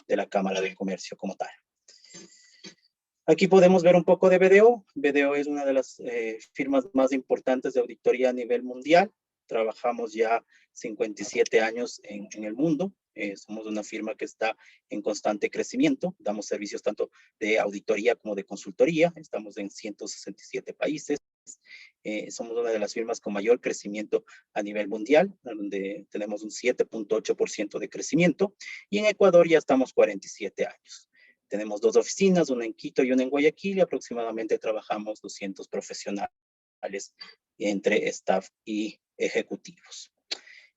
de la Cámara de Comercio como tal. Aquí podemos ver un poco de BDO. BDO es una de las firmas más importantes de auditoría a nivel mundial. Trabajamos ya 57 años en el mundo. Somos una firma que está en constante crecimiento. Damos servicios tanto de auditoría como de consultoría. Estamos en 167 países. Somos una de las firmas con mayor crecimiento a nivel mundial, donde tenemos un 7.8% de crecimiento. Y en Ecuador ya estamos 47 años. Tenemos 2 oficinas, una en Quito y una en Guayaquil, y aproximadamente trabajamos 200 profesionales entre staff y ejecutivos.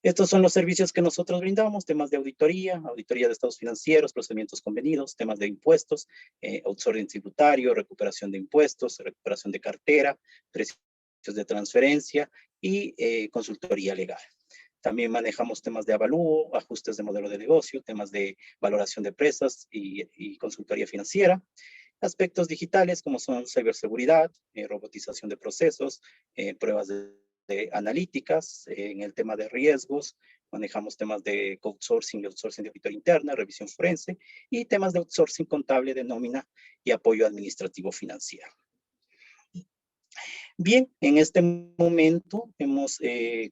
Estos son los servicios que nosotros brindamos: temas de auditoría, auditoría de estados financieros, procedimientos convenidos, temas de impuestos, outsourcing tributario, recuperación de impuestos, recuperación de cartera, precios de transferencia y consultoría legal. También manejamos temas de avalúo, ajustes de modelo de negocio, temas de valoración de empresas y consultoría financiera. Aspectos digitales como son ciberseguridad, robotización de procesos, pruebas de analíticas. En el tema de riesgos, manejamos temas de outsourcing de auditoría interna, revisión forense, y temas de outsourcing contable, de nómina y apoyo administrativo financiero. Bien, en este momento hemos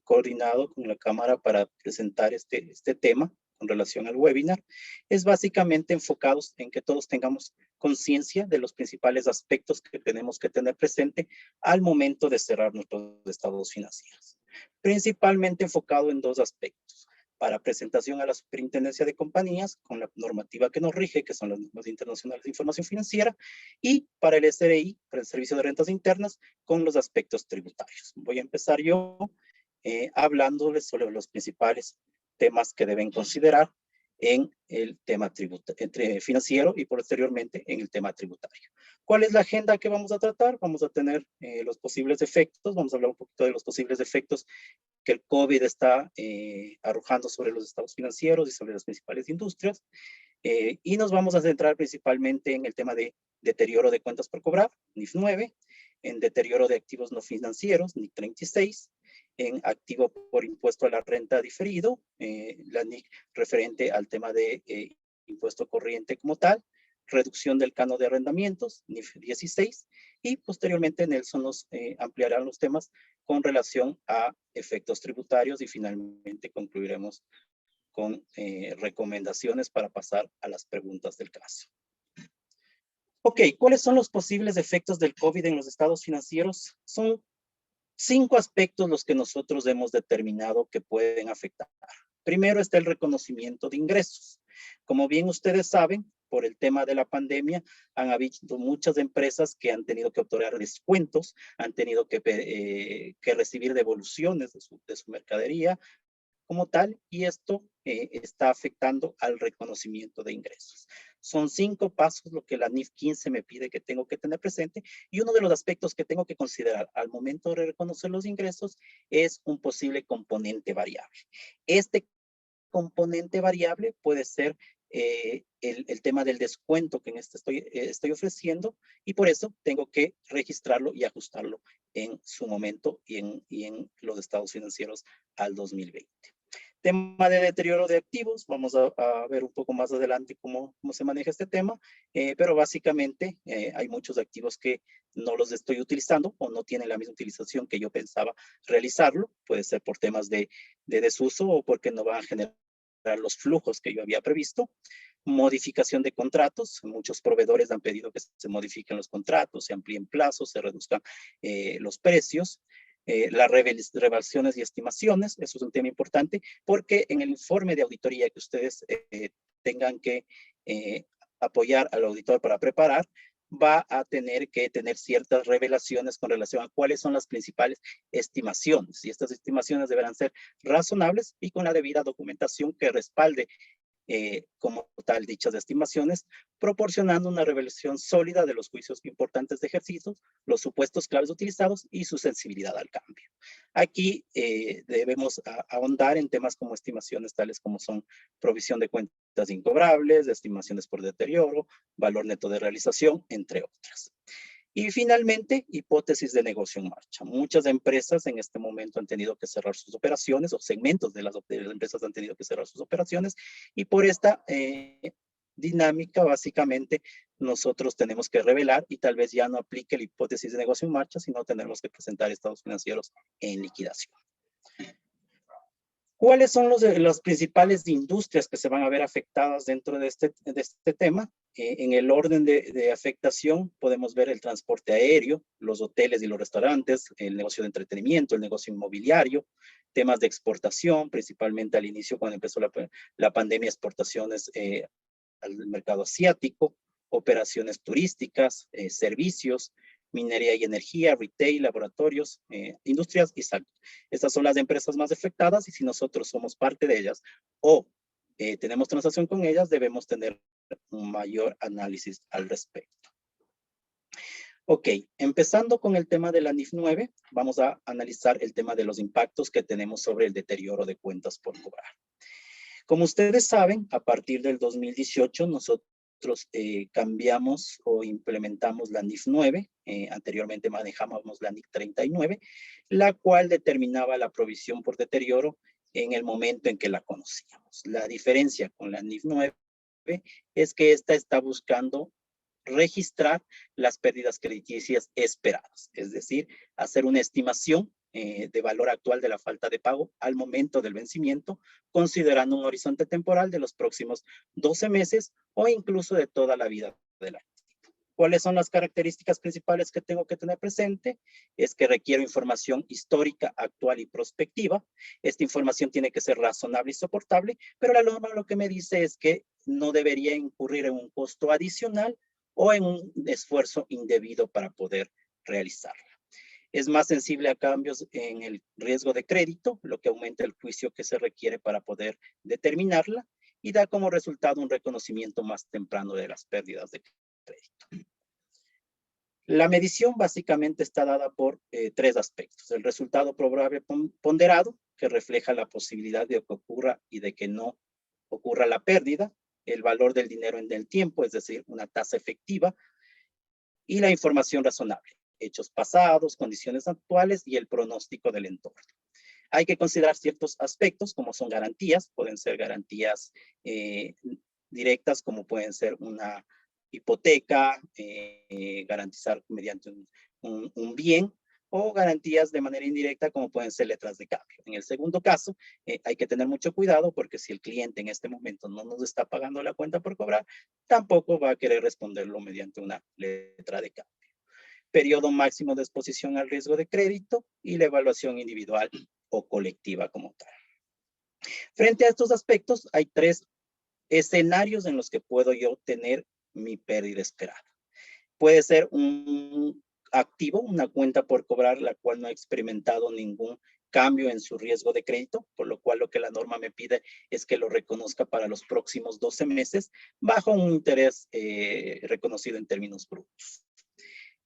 coordinado con la Cámara para presentar este tema con relación al webinar. Es básicamente enfocados en que todos tengamos conciencia de los principales aspectos que tenemos que tener presente al momento de cerrar nuestros estados financieros. Principalmente enfocado en 2 aspectos: para presentación a la Superintendencia de Compañías, con la normativa que nos rige, que son las normas internacionales de información financiera, y para el SRI, para el Servicio de Rentas Internas, con los aspectos tributarios. Voy a empezar yo hablándoles sobre los principales temas que deben considerar en el tema financiero y posteriormente en el tema tributario. ¿Cuál es la agenda que vamos a tratar? Vamos a tener los posibles efectos, vamos a hablar un poquito de los posibles efectos que el COVID está arrojando sobre los estados financieros y sobre las principales industrias, y nos vamos a centrar principalmente en el tema de deterioro de cuentas por cobrar, NIF 9, en deterioro de activos no financieros, NIC 36, en activo por impuesto a la renta diferido, la NIC referente al tema de impuesto corriente como tal, reducción del canon de arrendamientos, NIF 16, y posteriormente Nelson nos ampliará los temas con relación a efectos tributarios, y finalmente concluiremos con recomendaciones para pasar a las preguntas del caso. Ok, ¿cuáles son los posibles efectos del COVID en los estados financieros? Son 5 aspectos los que nosotros hemos determinado que pueden afectar. Primero está el reconocimiento de ingresos. Como bien ustedes saben, por el tema de la pandemia, han habido muchas empresas que han tenido que otorgar descuentos, han tenido que recibir devoluciones de su mercadería como tal, y esto está afectando al reconocimiento de ingresos. Son 5 pasos lo que la NIF 15 me pide que tengo que tener presente, y uno de los aspectos que tengo que considerar al momento de reconocer los ingresos es un posible componente variable. Este componente variable puede ser el tema del descuento que en este estoy ofreciendo, y por eso tengo que registrarlo y ajustarlo en su momento y en los estados financieros al 2020. Tema de deterioro de activos, vamos a ver un poco más adelante cómo se maneja este tema, pero básicamente hay muchos activos que no los estoy utilizando o no tienen la misma utilización que yo pensaba realizarlo. Puede ser por temas de desuso o porque no van a generar los flujos que yo había previsto. Modificación de contratos, muchos proveedores han pedido que se modifiquen los contratos, se amplíen plazos, se reduzcan los precios. Las revaluaciones y estimaciones, eso es un tema importante, porque en el informe de auditoría que ustedes tengan que apoyar al auditor para preparar, va a tener que tener ciertas revelaciones con relación a cuáles son las principales estimaciones, y estas estimaciones deberán ser razonables y con la debida documentación que respalde como tal dichas estimaciones, proporcionando una revelación sólida de los juicios importantes de ejercicios, los supuestos claves utilizados y su sensibilidad al cambio. Aquí debemos ahondar en temas como estimaciones tales como son provisión de cuentas incobrables, estimaciones por deterioro, valor neto de realización, entre otras. Y finalmente, hipótesis de negocio en marcha. Muchas empresas en este momento han tenido que cerrar sus operaciones, o segmentos de las empresas han tenido que cerrar sus operaciones, y por esta dinámica, básicamente, nosotros tenemos que revelar y tal vez ya no aplique la hipótesis de negocio en marcha, sino tenemos que presentar estados financieros en liquidación. ¿Cuáles son las principales industrias que se van a ver afectadas dentro de este tema? En el orden de afectación podemos ver el transporte aéreo, los hoteles y los restaurantes, el negocio de entretenimiento, el negocio inmobiliario, temas de exportación, principalmente al inicio cuando empezó la pandemia, exportaciones al mercado asiático, operaciones turísticas, servicios, minería y energía, retail, laboratorios, industrias y salud. Estas son las empresas más afectadas y si nosotros somos parte de ellas o tenemos transacción con ellas, debemos tener un mayor análisis al respecto. Ok, empezando con el tema de la NIF 9, vamos a analizar el tema de los impactos que tenemos sobre el deterioro de cuentas por cobrar. Como ustedes saben, a partir del 2018 nosotros cambiamos o implementamos la NIF 9, anteriormente manejábamos la NIF 39, la cual determinaba la provisión por deterioro en el momento en que la conocíamos. La diferencia con la NIF 9 es que esta está buscando registrar las pérdidas crediticias esperadas, es decir, hacer una estimación de valor actual de la falta de pago al momento del vencimiento, considerando un horizonte temporal de los próximos 12 meses o incluso de toda la vida del activo. ¿Cuáles son las características principales que tengo que tener presente? Es que requiero información histórica, actual y prospectiva. Esta información tiene que ser razonable y soportable, pero la norma lo que me dice es que no debería incurrir en un costo adicional o en un esfuerzo indebido para poder realizarla. Es más sensible a cambios en el riesgo de crédito, lo que aumenta el juicio que se requiere para poder determinarla y da como resultado un reconocimiento más temprano de las pérdidas de crédito. La medición básicamente está dada por tres aspectos. El resultado probable ponderado, que refleja la posibilidad de que ocurra y de que no ocurra la pérdida, el valor del dinero en el tiempo, es decir, una tasa efectiva, y la información razonable, hechos pasados, condiciones actuales y el pronóstico del entorno. Hay que considerar ciertos aspectos como son garantías, pueden ser garantías directas como pueden ser una hipoteca, garantizar mediante un bien, o garantías de manera indirecta como pueden ser letras de cambio. En el segundo caso, hay que tener mucho cuidado porque si el cliente en este momento no nos está pagando la cuenta por cobrar, tampoco va a querer responderlo mediante una letra de cambio. Periodo máximo de exposición al riesgo de crédito y la evaluación individual o colectiva como tal. Frente a estos aspectos, hay tres escenarios en los que puedo yo tener mi pérdida esperada. Puede ser un activo, una cuenta por cobrar, la cual no ha experimentado ningún cambio en su riesgo de crédito, por lo cual lo que la norma me pide es que lo reconozca para los próximos 12 meses bajo un interés reconocido en términos brutos.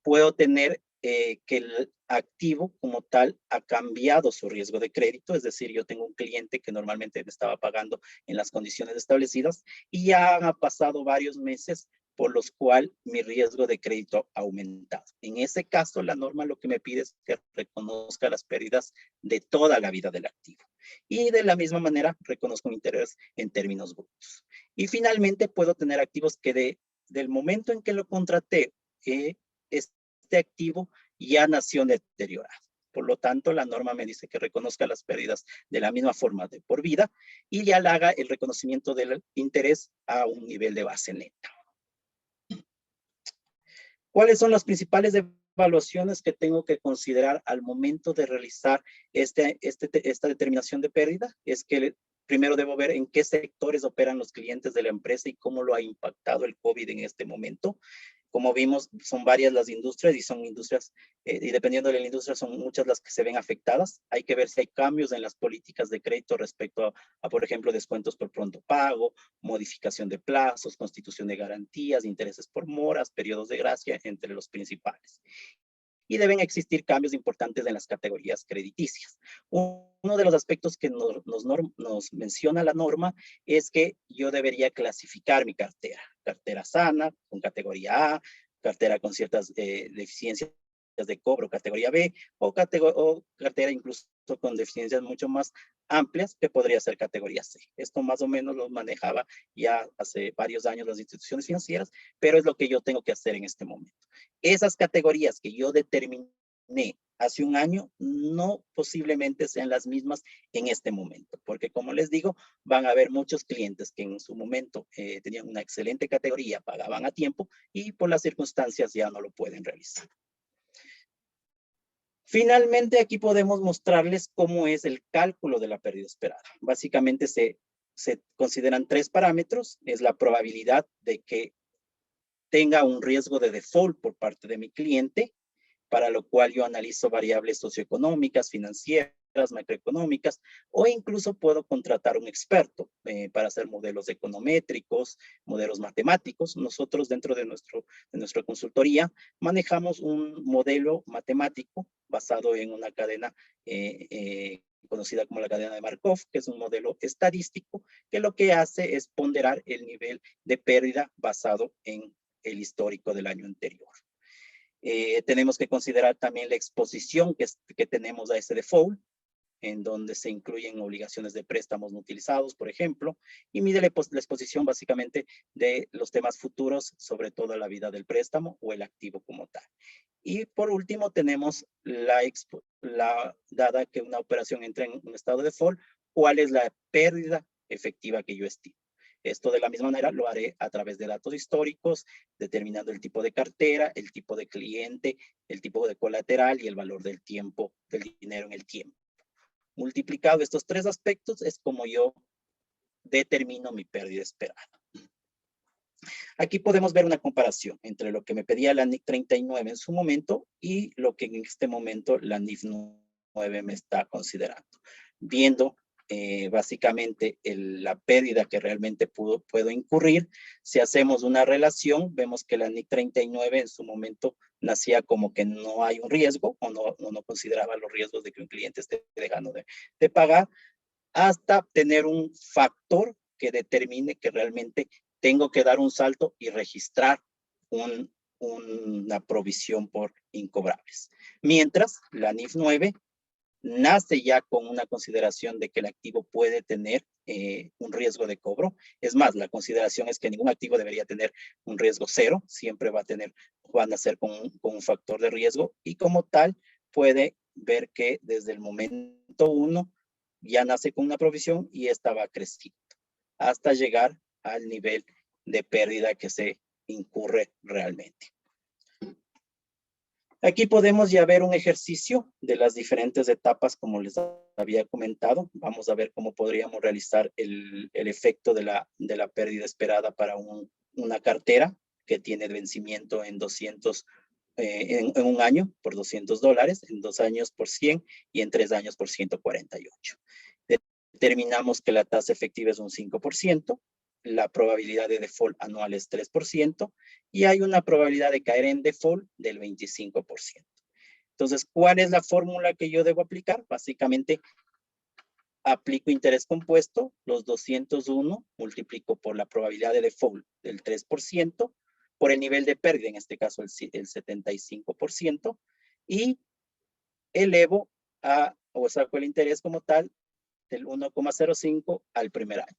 Puedo tener que el activo como tal ha cambiado su riesgo de crédito, es decir, yo tengo un cliente que normalmente me estaba pagando en las condiciones establecidas y ya han pasado varios meses por los cuales mi riesgo de crédito ha aumentado. En ese caso, la norma lo que me pide es que reconozca las pérdidas de toda la vida del activo. Y de la misma manera, reconozco un interés en términos brutos. Y finalmente, puedo tener activos que del momento en que lo contraté, este activo ya nació deteriorado. Por lo tanto, la norma me dice que reconozca las pérdidas de la misma forma de por vida y ya le haga el reconocimiento del interés a un nivel de base neta. ¿Cuáles son las principales evaluaciones que tengo que considerar al momento de realizar esta determinación de pérdida? Es que primero debo ver en qué sectores operan los clientes de la empresa y cómo lo ha impactado el COVID en este momento. Como vimos, son varias las industrias y son industrias, y dependiendo de la industria, son muchas las que se ven afectadas. Hay que ver si hay cambios en las políticas de crédito respecto a, por ejemplo, descuentos por pronto pago, modificación de plazos, constitución de garantías, intereses por moras, periodos de gracia, entre los principales. Y deben existir cambios importantes en las categorías crediticias. Uno de los aspectos que nos menciona la norma es que yo debería clasificar mi cartera. Cartera sana, con categoría A, cartera con ciertas deficiencias de cobro categoría B o cartera incluso con deficiencias mucho más amplias que podría ser categoría C. Esto más o menos lo manejaba ya hace varios años las instituciones financieras, pero es lo que yo tengo que hacer en este momento. Esas categorías que yo determiné hace un año no posiblemente sean las mismas en este momento, porque como les digo, van a haber muchos clientes que en su momento tenían una excelente categoría, pagaban a tiempo y por las circunstancias ya no lo pueden realizar. Finalmente, aquí podemos mostrarles cómo es el cálculo de la pérdida esperada. Básicamente se consideran tres parámetros. Es la probabilidad de que tenga un riesgo de default por parte de mi cliente, para lo cual yo analizo variables socioeconómicas, financieras, macroeconómicas, o incluso puedo contratar un experto para hacer modelos econométricos, modelos matemáticos. Nosotros dentro de nuestra consultoría manejamos un modelo matemático basado en una cadena conocida como la cadena de Markov, que es un modelo estadístico que lo que hace es ponderar el nivel de pérdida basado en el histórico del año anterior. Tenemos que considerar también la exposición que tenemos a ese default, en donde se incluyen obligaciones de préstamos no utilizados, por ejemplo, y mide la exposición básicamente de los temas futuros, sobre todo la vida del préstamo o el activo como tal. Y por último tenemos dada que una operación entra en un estado de default, ¿cuál es la pérdida efectiva que yo estimo? Esto de la misma manera lo haré a través de datos históricos, determinando el tipo de cartera, el tipo de cliente, el tipo de colateral y el valor del tiempo, del dinero en el tiempo. Multiplicado estos tres aspectos es como yo determino mi pérdida esperada. Aquí podemos ver una comparación entre lo que me pedía la NIC 39 en su momento y lo que en este momento la NIF 9 me está considerando. Viendo básicamente la pérdida que realmente puedo incurrir. Si hacemos una relación, vemos que la NIC 39 en su momento nacía como que no hay un riesgo o no consideraba los riesgos de que un cliente esté dejando de pagar, hasta tener un factor que determine que realmente tengo que dar un salto y registrar una provisión por incobrables. Mientras la NIF 9 nace ya con una consideración de que el activo puede tener un riesgo de cobro. Es más, la consideración es que ningún activo debería tener un riesgo cero, siempre va a nacer con un factor de riesgo y como tal puede ver que desde el momento 1 ya nace con una provisión y esta va creciendo hasta llegar al nivel de pérdida que se incurre realmente. Aquí podemos ya ver un ejercicio de las diferentes etapas, como les había comentado. Vamos a ver cómo podríamos realizar el efecto de la pérdida esperada para una cartera que tiene vencimiento en 200, en un año por $200, en 2 años por 100 y en 3 años por 148. Determinamos que la tasa efectiva es un 5%. La probabilidad de default anual es 3% y hay una probabilidad de caer en default del 25%. Entonces, ¿cuál es la fórmula que yo debo aplicar? Básicamente, aplico interés compuesto, los 201 multiplico por la probabilidad de default del 3%, por el nivel de pérdida, en este caso el 75%, y elevo o saco el interés como tal del 1,05 al primer año.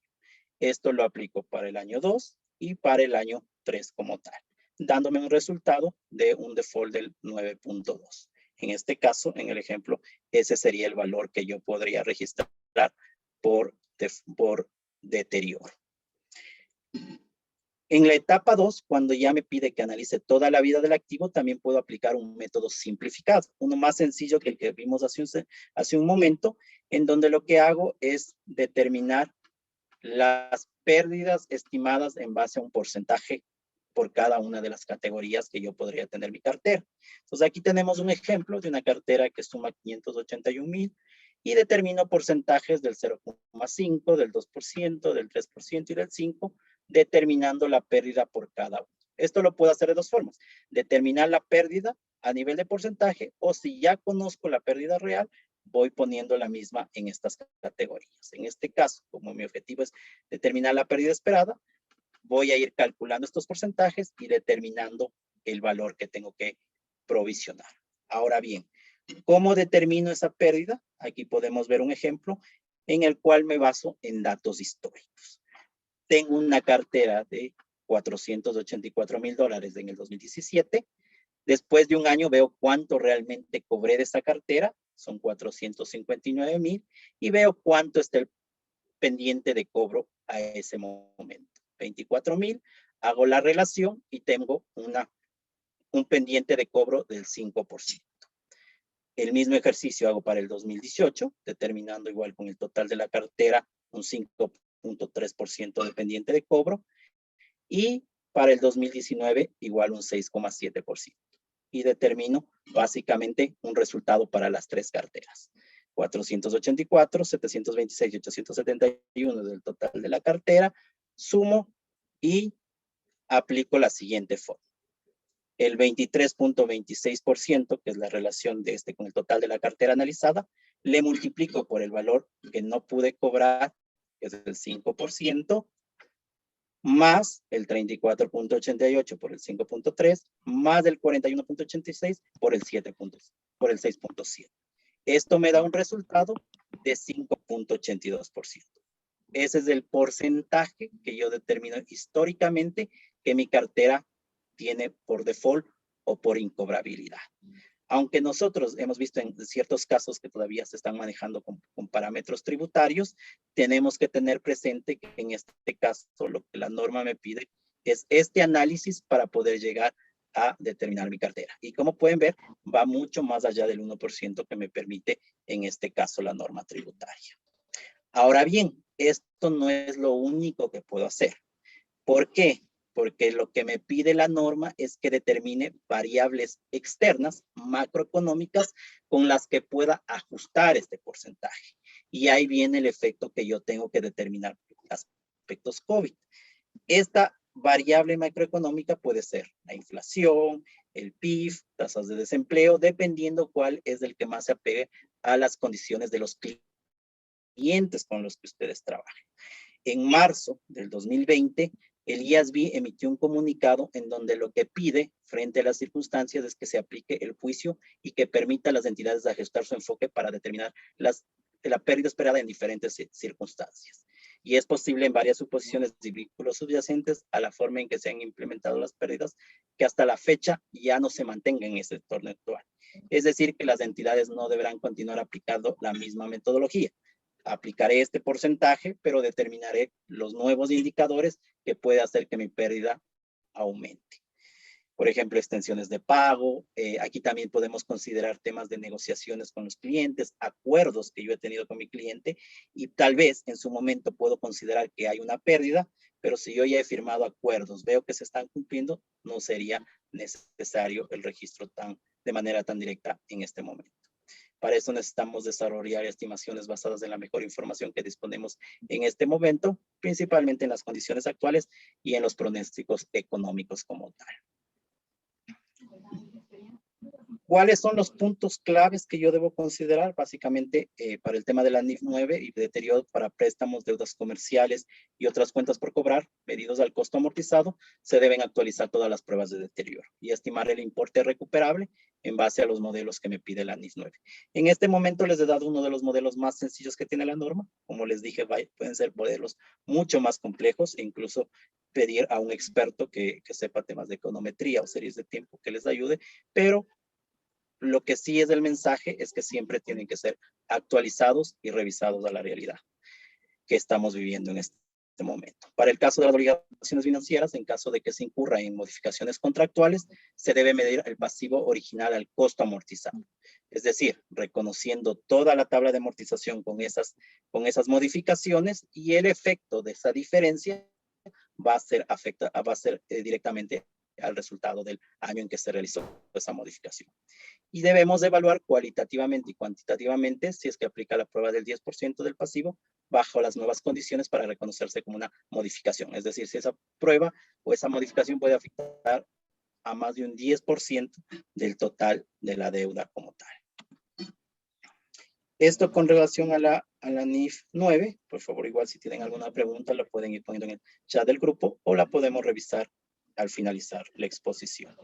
Esto lo aplico para el año 2 y para el año 3 como tal, dándome un resultado de un default del 9.2. En este caso, en el ejemplo, ese sería el valor que yo podría registrar por deterioro. En la etapa 2, cuando ya me pide que analice toda la vida del activo, también puedo aplicar un método simplificado, uno más sencillo que el que vimos hace un momento, en donde lo que hago es determinar las pérdidas estimadas en base a un porcentaje por cada una de las categorías que yo podría tener mi cartera. Entonces aquí tenemos un ejemplo de una cartera que suma 581,000 y determino porcentajes del 0,5, del 2%, del 3% y del 5%, determinando la pérdida por cada uno. Esto lo puedo hacer de dos formas. Determinar la pérdida a nivel de porcentaje o si ya conozco la pérdida real, voy poniendo la misma en estas categorías. En este caso, como mi objetivo es determinar la pérdida esperada, voy a ir calculando estos porcentajes y determinando el valor que tengo que provisionar. Ahora bien, ¿cómo determino esa pérdida? Aquí podemos ver un ejemplo en el cual me baso en datos históricos. Tengo una cartera de $484,000 en el 2017. Después de un año veo cuánto realmente cobré de esa cartera, son 459,000, y veo cuánto está el pendiente de cobro a ese momento. 24,000, hago la relación y tengo un pendiente de cobro del 5%. El mismo ejercicio hago para el 2018, determinando igual con el total de la cartera un 5.3% de pendiente de cobro, y para el 2019 igual un 6.7%. Y determino básicamente un resultado para las tres carteras. 484, 726 y 871 del total de la cartera, sumo y aplico la siguiente fórmula. El 23.26%, que es la relación de con el total de la cartera analizada, le multiplico por el valor que no pude cobrar, que es el 5%, más el 34.88 por el 5.3, más el 41.86 por el 6.7. Esto me da un resultado de 5.82%. Ese es el porcentaje que yo determino históricamente que mi cartera tiene por default o por incobrabilidad. Aunque nosotros hemos visto en ciertos casos que todavía se están manejando con parámetros tributarios, tenemos que tener presente que en este caso lo que la norma me pide es este análisis para poder llegar a determinar mi cartera. Y como pueden ver, va mucho más allá del 1% que me permite en este caso la norma tributaria. Ahora bien, esto no es lo único que puedo hacer. ¿Por qué? Porque lo que me pide la norma es que determine variables externas, macroeconómicas, con las que pueda ajustar este porcentaje. Y ahí viene el efecto que yo tengo que determinar, aspectos COVID. Esta variable macroeconómica puede ser la inflación, el PIB, tasas de desempleo, dependiendo cuál es el que más se apegue a las condiciones de los clientes con los que ustedes trabajen. En marzo del 2020, el IASB emitió un comunicado en donde lo que pide frente a las circunstancias es que se aplique el juicio y que permita a las entidades ajustar su enfoque para determinar la pérdida esperada en diferentes circunstancias. Y es posible en varias suposiciones y vínculos subyacentes a la forma en que se han implementado las pérdidas que hasta la fecha ya no se mantengan en ese entorno actual. Es decir, que las entidades no deberán continuar aplicando la misma metodología. Aplicaré este porcentaje, pero determinaré los nuevos indicadores que puede hacer que mi pérdida aumente. Por ejemplo, extensiones de pago. Aquí también podemos considerar temas de negociaciones con los clientes, acuerdos que yo he tenido con mi cliente, y tal vez en su momento puedo considerar que hay una pérdida, pero si yo ya he firmado acuerdos, veo que se están cumpliendo, no sería necesario el registro de manera tan directa en este momento. Para eso necesitamos desarrollar estimaciones basadas en la mejor información que disponemos en este momento, principalmente en las condiciones actuales y en los pronósticos económicos como tal. ¿Cuáles son los puntos claves que yo debo considerar? Básicamente, para el tema de la NIF 9 y deterioro para préstamos, deudas comerciales y otras cuentas por cobrar, medidos al costo amortizado, se deben actualizar todas las pruebas de deterioro y estimar el importe recuperable en base a los modelos que me pide la NIF 9. En este momento les he dado uno de los modelos más sencillos que tiene la norma. Como les dije, pueden ser modelos mucho más complejos e incluso pedir a un experto que sepa temas de econometría o series de tiempo que les ayude, pero lo que sí es el mensaje es que siempre tienen que ser actualizados y revisados a la realidad que estamos viviendo en este momento. Para el caso de las obligaciones financieras, en caso de que se incurra en modificaciones contractuales, se debe medir el pasivo original al costo amortizado. Es decir, reconociendo toda la tabla de amortización con esas modificaciones, y el efecto de esa diferencia va a ser directamente al resultado del año en que se realizó esa modificación. Y debemos evaluar cualitativamente y cuantitativamente si es que aplica la prueba del 10% del pasivo bajo las nuevas condiciones para reconocerse como una modificación. Es decir, si esa prueba o esa modificación puede afectar a más de un 10% del total de la deuda como tal. Esto con relación a la NIF 9, por favor, igual si tienen alguna pregunta la pueden ir poniendo en el chat del grupo o la podemos revisar al finalizar la exposición.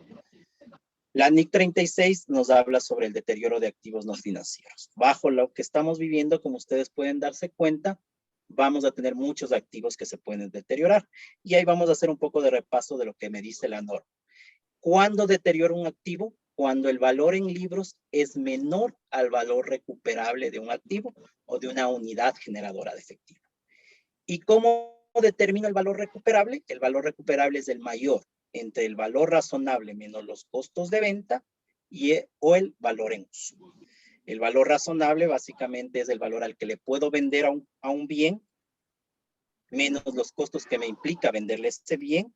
La NIC 36 nos habla sobre el deterioro de activos no financieros. Bajo lo que estamos viviendo, como ustedes pueden darse cuenta, vamos a tener muchos activos que se pueden deteriorar. Y ahí vamos a hacer un poco de repaso de lo que me dice la norma. ¿Cuándo deteriora un activo? Cuando el valor en libros es menor al valor recuperable de un activo o de una unidad generadora de efectivo. ¿Y cómo determina el valor recuperable? El valor recuperable es el mayor entre el valor razonable menos los costos de venta o el valor en uso. El valor razonable básicamente es el valor al que le puedo vender a un bien menos los costos que me implica venderle ese bien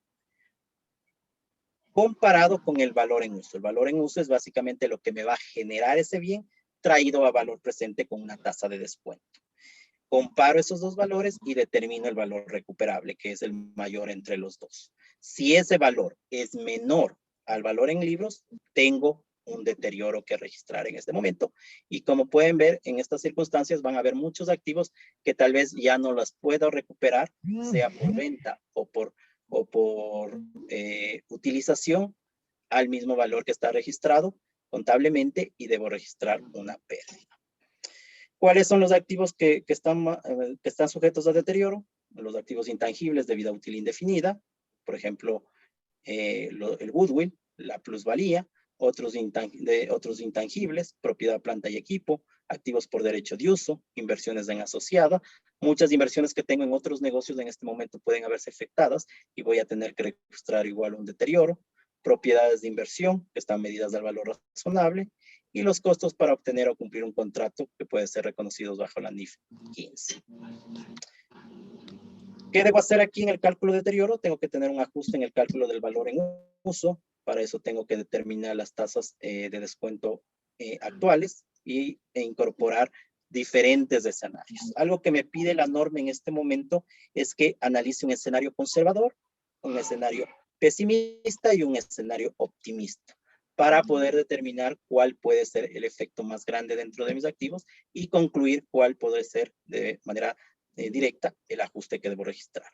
comparado con el valor en uso. El valor en uso es básicamente lo que me va a generar ese bien traído a valor presente con una tasa de descuento. Comparo esos dos valores y determino el valor recuperable, que es el mayor entre los dos. Si ese valor es menor al valor en libros, tengo un deterioro que registrar en este momento. Y como pueden ver, en estas circunstancias van a haber muchos activos que tal vez ya no las puedo recuperar, sea por venta o por utilización al mismo valor que está registrado contablemente y debo registrar una pérdida. ¿Cuáles son los activos que están sujetos a deterioro? Los activos intangibles de vida útil indefinida, por ejemplo, el goodwill, la plusvalía, otros intangibles, propiedad, planta y equipo, activos por derecho de uso, inversiones en asociada. Muchas inversiones que tengo en otros negocios en este momento pueden haberse afectadas y voy a tener que registrar igual un deterioro. Propiedades de inversión que están medidas al valor razonable y los costos para obtener o cumplir un contrato que puede ser reconocidos bajo la NIF 15. ¿Qué debo hacer aquí en el cálculo de deterioro? Tengo que tener un ajuste en el cálculo del valor en uso. Para eso tengo que determinar las tasas de descuento actuales e incorporar diferentes escenarios. Algo que me pide la norma en este momento es que analice un escenario conservador, un escenario pesimista y un escenario optimista para poder determinar cuál puede ser el efecto más grande dentro de mis activos y concluir cuál puede ser de manera directa el ajuste que debo registrar.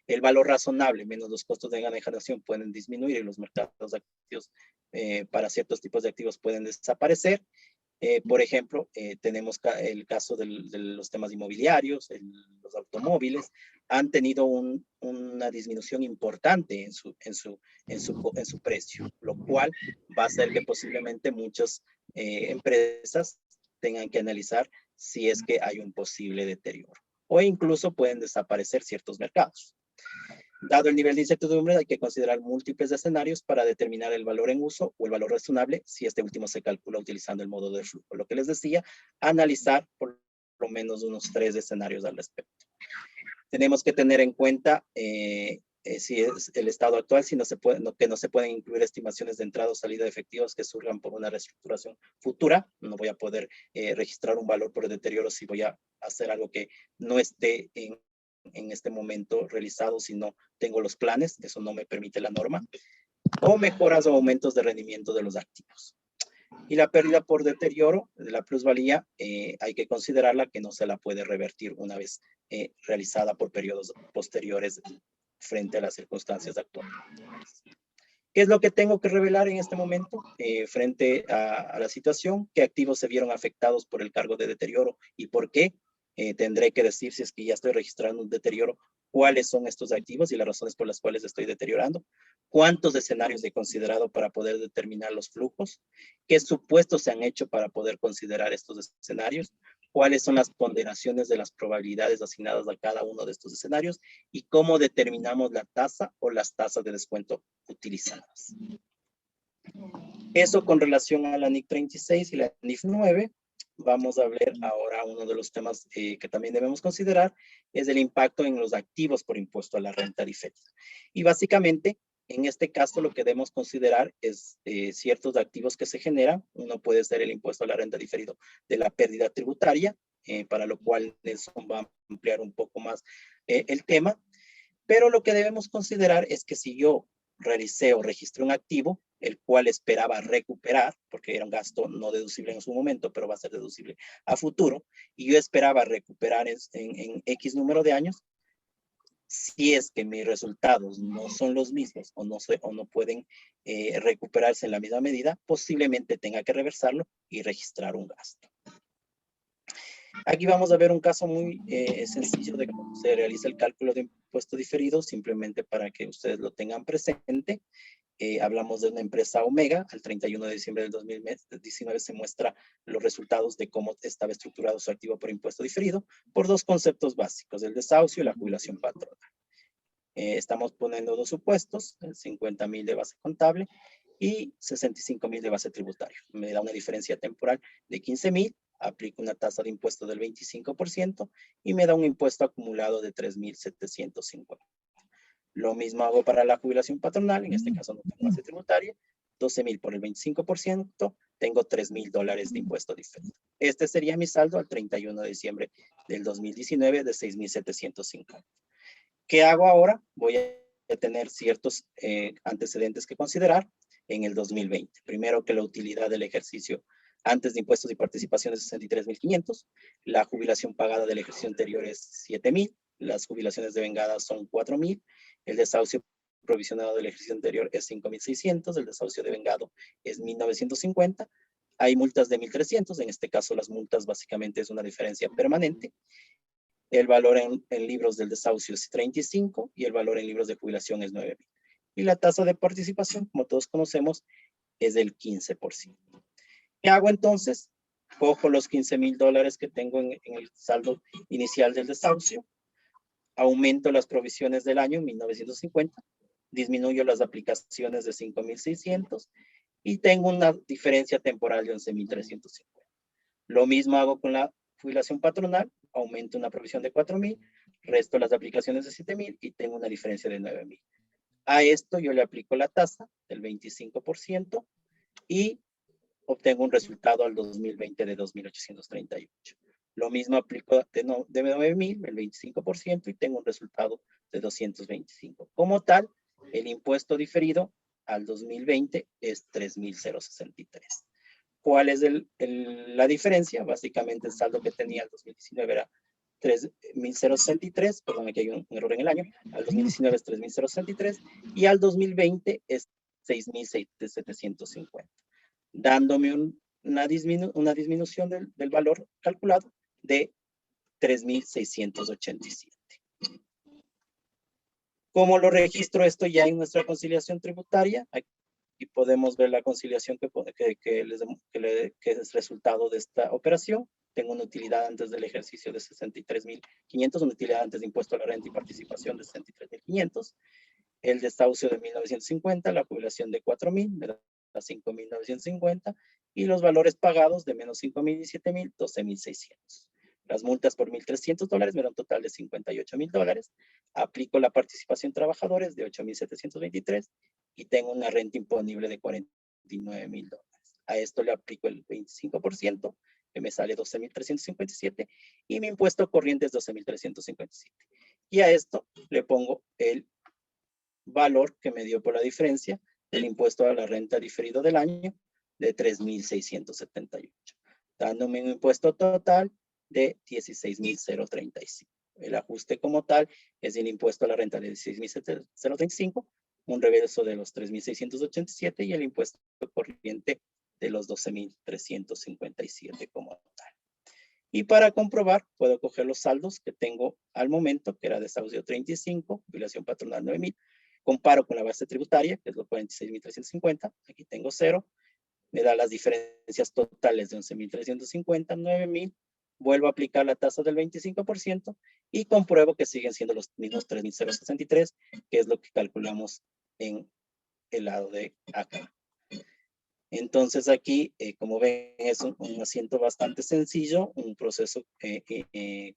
El valor razonable menos los costos de generación pueden disminuir y los mercados de activos para ciertos tipos de activos pueden desaparecer. Por ejemplo, tenemos el caso de los temas inmobiliarios, los automóviles, han tenido una disminución importante en su precio, lo cual va a hacer que posiblemente muchas empresas tengan que analizar si es que hay un posible deterioro o incluso pueden desaparecer ciertos mercados. Dado el nivel de incertidumbre, hay que considerar múltiples escenarios para determinar el valor en uso o el valor razonable si este último se calcula utilizando el modo de flujo. Lo que les decía, analizar por lo menos unos 3 escenarios al respecto. Tenemos que tener en cuenta si es el estado actual, si que no se pueden incluir estimaciones de entrada o salida de efectivos que surjan por una reestructuración futura. No voy a poder registrar un valor por el deterioro si voy a hacer algo que no esté en este momento realizado si no tengo los planes, eso no me permite la norma, o mejoras o aumentos de rendimiento de los activos. Y la pérdida por deterioro de la plusvalía hay que considerarla que no se la puede revertir una vez realizada por periodos posteriores frente a las circunstancias actuales. ¿Qué es lo que tengo que revelar en este momento frente a la situación? ¿Qué activos se vieron afectados por el cargo de deterioro y por qué? Tendré que decir si es que ya estoy registrando un deterioro, cuáles son estos activos y las razones por las cuales estoy deteriorando, cuántos escenarios he considerado para poder determinar los flujos, qué supuestos se han hecho para poder considerar estos escenarios, cuáles son las ponderaciones de las probabilidades asignadas a cada uno de estos escenarios y cómo determinamos la tasa o las tasas de descuento utilizadas. Eso con relación a la NIC 36 y la NIF 9. Vamos a ver ahora uno de los temas que también debemos considerar, es el impacto en los activos por impuesto a la renta diferida. Y básicamente, en este caso, lo que debemos considerar es ciertos activos que se generan. Uno puede ser el impuesto a la renta diferido de la pérdida tributaria, para lo cual Nelson va a ampliar un poco más el tema. Pero lo que debemos considerar es que si yo realicé o registré un activo, el cual esperaba recuperar, porque era un gasto no deducible en su momento, pero va a ser deducible a futuro, y yo esperaba recuperar en X número de años, Si es que mis resultados no son los mismos o no pueden recuperarse en la misma medida, posiblemente tenga que reversarlo y registrar un gasto. Aquí vamos a ver un caso muy sencillo de cómo se realiza el cálculo de impuesto diferido, simplemente para que ustedes lo tengan presente. Hablamos de una empresa Omega. Al 31 de diciembre del 2019 se muestra los resultados de cómo estaba estructurado su activo por impuesto diferido por dos conceptos básicos, el desahucio y la jubilación patronal. Estamos poniendo dos supuestos, 50,000 de base contable y 65,000 de base tributaria. Me da una diferencia temporal de 15,000, aplico una tasa de impuesto del 25% y me da un impuesto acumulado de 3,750. Lo mismo hago para la jubilación patronal, en este caso no tengo base tributaria, 12,000 por el 25%, tengo $3,000 de impuesto diferido. Este sería mi saldo al 31 de diciembre del 2019 de 6,750. ¿Qué hago ahora? Voy a tener ciertos antecedentes que considerar en el 2020. Primero, que la utilidad del ejercicio antes de impuestos y participaciones es 63,500. La jubilación pagada del ejercicio anterior es 7,000. Las jubilaciones devengadas son 4,000. El desahucio provisionado del ejercicio anterior es 5,600. El desahucio devengado es 1,950. Hay multas de 1,300. En este caso, las multas básicamente es una diferencia permanente. El valor en libros del desahucio es 35 y el valor en libros de jubilación es 9,000. Y la tasa de participación, como todos conocemos, es del 15%. ¿Qué hago entonces? Cojo los $15,000 que tengo en el saldo inicial del desahucio, aumento las provisiones del año en 1,950, disminuyo las aplicaciones de 5,600 y tengo una diferencia temporal de 11,350. Lo mismo hago con la jubilación patronal, aumento una provisión de 4,000, resto las aplicaciones de 7,000 y tengo una diferencia de 9,000. A esto yo le aplico la tasa del 25% y obtengo un resultado al 2020 de 2,838. Lo mismo aplico de 9,000, el 25%, y tengo un resultado de 225. Como tal, el impuesto diferido al 2020 es 3,063. ¿Cuál es la diferencia? Básicamente el saldo que tenía el 2019 era 3,063, perdón, aquí hay un error en el año. Al 2019 es 3,063 y al 2020 es 6,750, dándome una disminución del valor calculado de 3,687. ¿Cómo lo registro esto ya en nuestra conciliación tributaria? Aquí podemos ver la conciliación que es resultado de esta operación. Tengo una utilidad antes del ejercicio de 63,500, una utilidad antes de impuesto a la renta y participación de 63,500, el desahucio de 1,950, la jubilación de 4,000, me da 5,950, y los valores pagados de menos 5,000 y 7,000, 12,600. Las multas por $1,300 me da un total de $58,000. Aplico la participación trabajadores de 8,723 y tengo una renta imponible de $49,000. A esto le aplico el 25%, que me sale 12,357, y mi impuesto corriente es 12,357. Y a esto le pongo el valor que me dio por la diferencia del impuesto a la renta diferido del año de 3,678, dándome un impuesto total de 16,035. El ajuste como tal es el impuesto a la renta de 16,035, un reverso de los 3,687 y el impuesto corriente de los 12,357 como tal. Y para comprobar, puedo coger los saldos que tengo al momento, que era desahucio 35, jubilación patronal 9,000, comparo con la base tributaria, que es los 46,350, aquí tengo 0, me da las diferencias totales de 11,350, 9,000, vuelvo a aplicar la tasa del 25% y compruebo que siguen siendo los mismos 3,063, que es lo que calculamos en el lado de acá. Entonces aquí, como ven, es un asiento bastante sencillo, un proceso que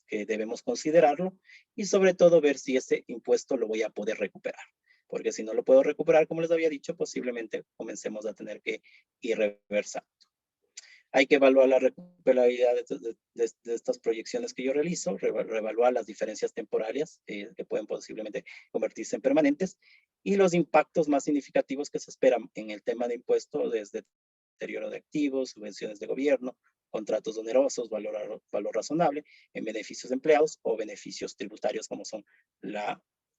debemos considerarlo y sobre todo ver si ese impuesto lo voy a poder recuperar. Porque si no lo puedo recuperar, como les había dicho, posiblemente comencemos a tener que ir reversando. Hay que evaluar la recuperabilidad de estas proyecciones que yo realizo, reevaluar las diferencias temporarias que pueden posiblemente convertirse en permanentes y los impactos más significativos que se esperan en el tema de impuestos, desde deterioro de activos, subvenciones de gobierno, contratos onerosos, valor razonable, en beneficios de empleados o beneficios tributarios como son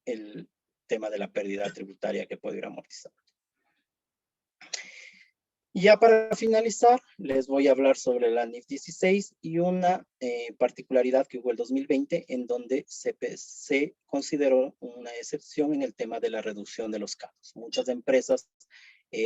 el tema de la pérdida tributaria que puede ir amortizando. Ya para finalizar, les voy a hablar sobre la NIF 16 y una particularidad que hubo el 2020 en donde se consideró una excepción en el tema de la reducción de los canos. Muchas empresas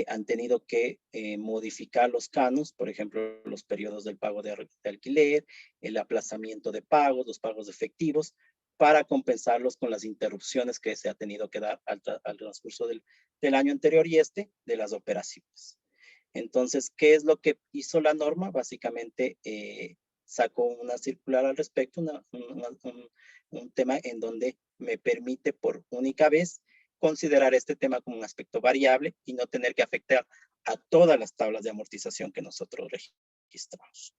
han tenido que modificar los canos, por ejemplo, los periodos del pago de alquiler, el aplazamiento de pagos, los pagos efectivos, para compensarlos con las interrupciones que se ha tenido que dar al transcurso del año anterior y de las operaciones. Entonces, ¿qué es lo que hizo la norma? Básicamente sacó una circular al respecto, un tema en donde me permite por única vez considerar este tema como un aspecto variable y no tener que afectar a todas las tablas de amortización que nosotros registramos.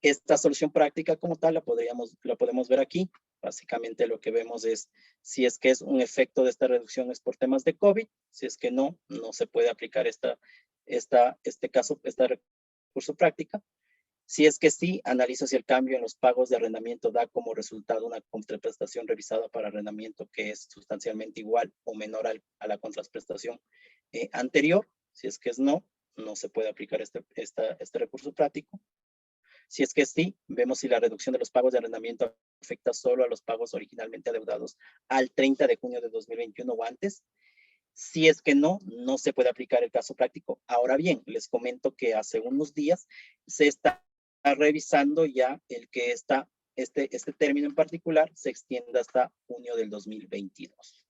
Esta solución práctica como tal la podemos ver aquí. Básicamente lo que vemos es si es que es un efecto de esta reducción es por temas de COVID, si es que no se puede aplicar este recurso práctica. Si es que sí, analiza si el cambio en los pagos de arrendamiento da como resultado una contraprestación revisada para arrendamiento que es sustancialmente igual o menor a la contraprestación anterior. Si es que es no se puede aplicar este recurso práctico. Si es que sí, vemos si la reducción de los pagos de arrendamiento afecta solo a los pagos originalmente adeudados al 30 de junio de 2021 o antes. Si es que no se puede aplicar el caso práctico. Ahora bien, les comento que hace unos días se está revisando ya el que este término en particular se extienda hasta junio del 2022.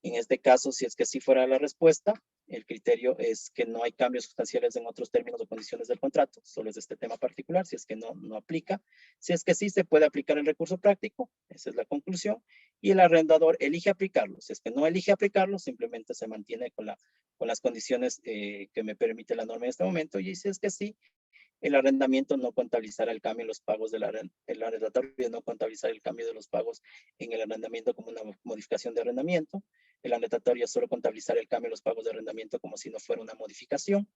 En este caso, si es que sí fuera la respuesta, el criterio es que no hay cambios sustanciales en otros términos o condiciones del contrato, solo es este tema particular, si es que no aplica. Si es que sí, se puede aplicar el recurso práctico, esa es la conclusión, y el arrendador elige aplicarlo. Si es que no elige aplicarlo, simplemente se mantiene con las condiciones que me permite la norma en este momento, y si es que sí, el arrendamiento no contabilizará el cambio en los pagos el arrendatario no contabilizará el cambio de los pagos en el arrendamiento como una modificación de arrendamiento. El arrendatario solo contabilizará el cambio en los pagos de arrendamiento como si no fuera una modificación,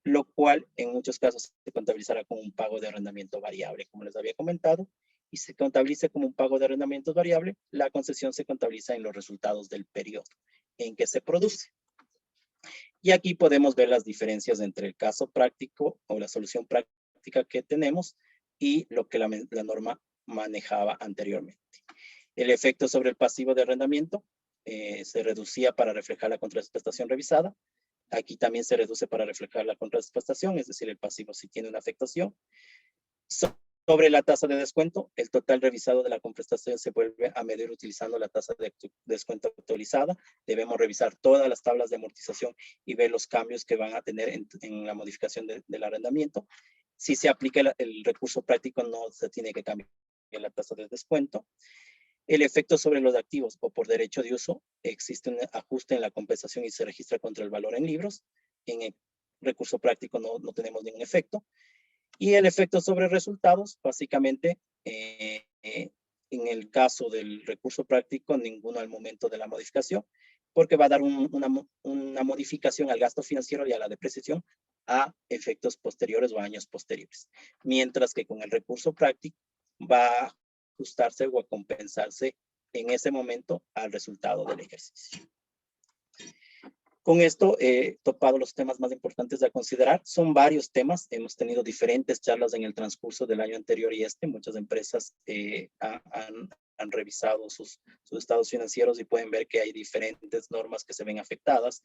lo cual en muchos casos se contabilizará como un pago de arrendamiento variable, como les había comentado, y se contabilice como un pago de arrendamiento variable, la concesión se contabiliza en los resultados del periodo en que se produce. Y aquí podemos ver las diferencias entre el caso práctico o la solución práctica que tenemos y lo que la norma manejaba anteriormente. El efecto sobre el pasivo de arrendamiento se reducía para reflejar la contraprestación revisada. Aquí también se reduce para reflejar la contraprestación, es decir, el pasivo sí tiene una afectación. Sobre la tasa de descuento, el total revisado de la contraprestación se vuelve a medir utilizando la tasa de descuento actualizada. Debemos revisar todas las tablas de amortización y ver los cambios que van a tener en la modificación del arrendamiento. Si se aplica el recurso práctico, no se tiene que cambiar la tasa de descuento. El efecto sobre los activos o por derecho de uso, existe un ajuste en la compensación y se registra contra el valor en libros. En el recurso práctico no tenemos ningún efecto. Y el efecto sobre resultados, básicamente, en el caso del recurso práctico, ninguno al momento de la modificación, porque va a dar una modificación al gasto financiero y a la depreciación a efectos posteriores o años posteriores. Mientras que con el recurso práctico va a ajustarse o a compensarse en ese momento al resultado del ejercicio. Con esto he topado los temas más importantes a considerar. Son varios temas. Hemos tenido diferentes charlas en el transcurso del año anterior y muchas empresas han revisado sus estados financieros y pueden ver que hay diferentes normas que se ven afectadas.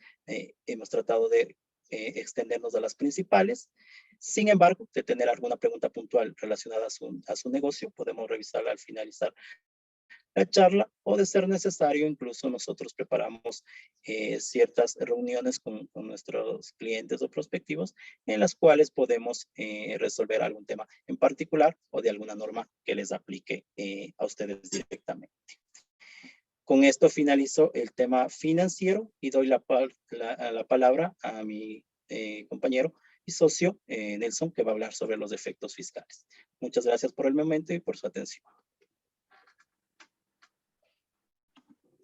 Hemos tratado de extendernos a las principales. Sin embargo, de tener alguna pregunta puntual relacionada a su negocio, podemos revisarla al finalizar la charla, o de ser necesario, incluso nosotros preparamos ciertas reuniones con nuestros clientes o prospectivos en las cuales podemos resolver algún tema en particular o de alguna norma que les aplique a ustedes directamente. Con esto finalizo el tema financiero y doy la palabra a mi compañero y socio Nelson, que va a hablar sobre los efectos fiscales. Muchas gracias por el momento y por su atención.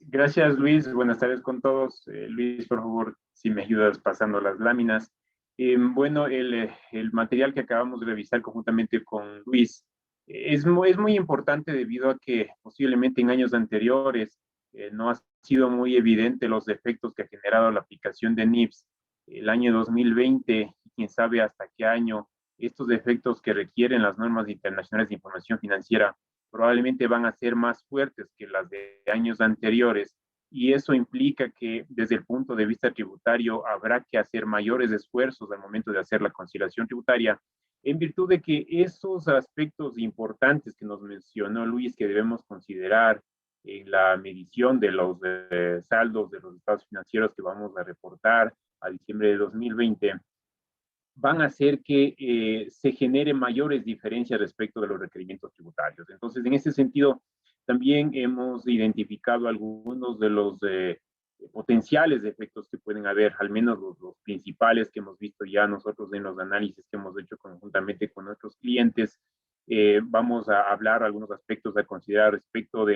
Gracias, Luis. Buenas tardes con todos. Luis, por favor, si me ayudas pasando las láminas. Bueno, el material que acabamos de revisar conjuntamente con Luis es muy importante debido a que posiblemente en años anteriores no ha sido muy evidente los defectos que ha generado la aplicación de NIPS el año 2020, y quién sabe hasta qué año estos defectos que requieren las normas internacionales de información financiera probablemente van a ser más fuertes que las de años anteriores, y eso implica que desde el punto de vista tributario habrá que hacer mayores esfuerzos al momento de hacer la conciliación tributaria, en virtud de que esos aspectos importantes que nos mencionó Luis, que debemos considerar en la medición de los saldos de los estados financieros que vamos a reportar a diciembre de 2020, van a hacer que se generen mayores diferencias respecto de los requerimientos tributarios. Entonces, en ese sentido, también hemos identificado algunos de los potenciales efectos que pueden haber, al menos los principales que hemos visto ya nosotros en los análisis que hemos hecho conjuntamente con nuestros clientes. Vamos a hablar algunos aspectos a considerar respecto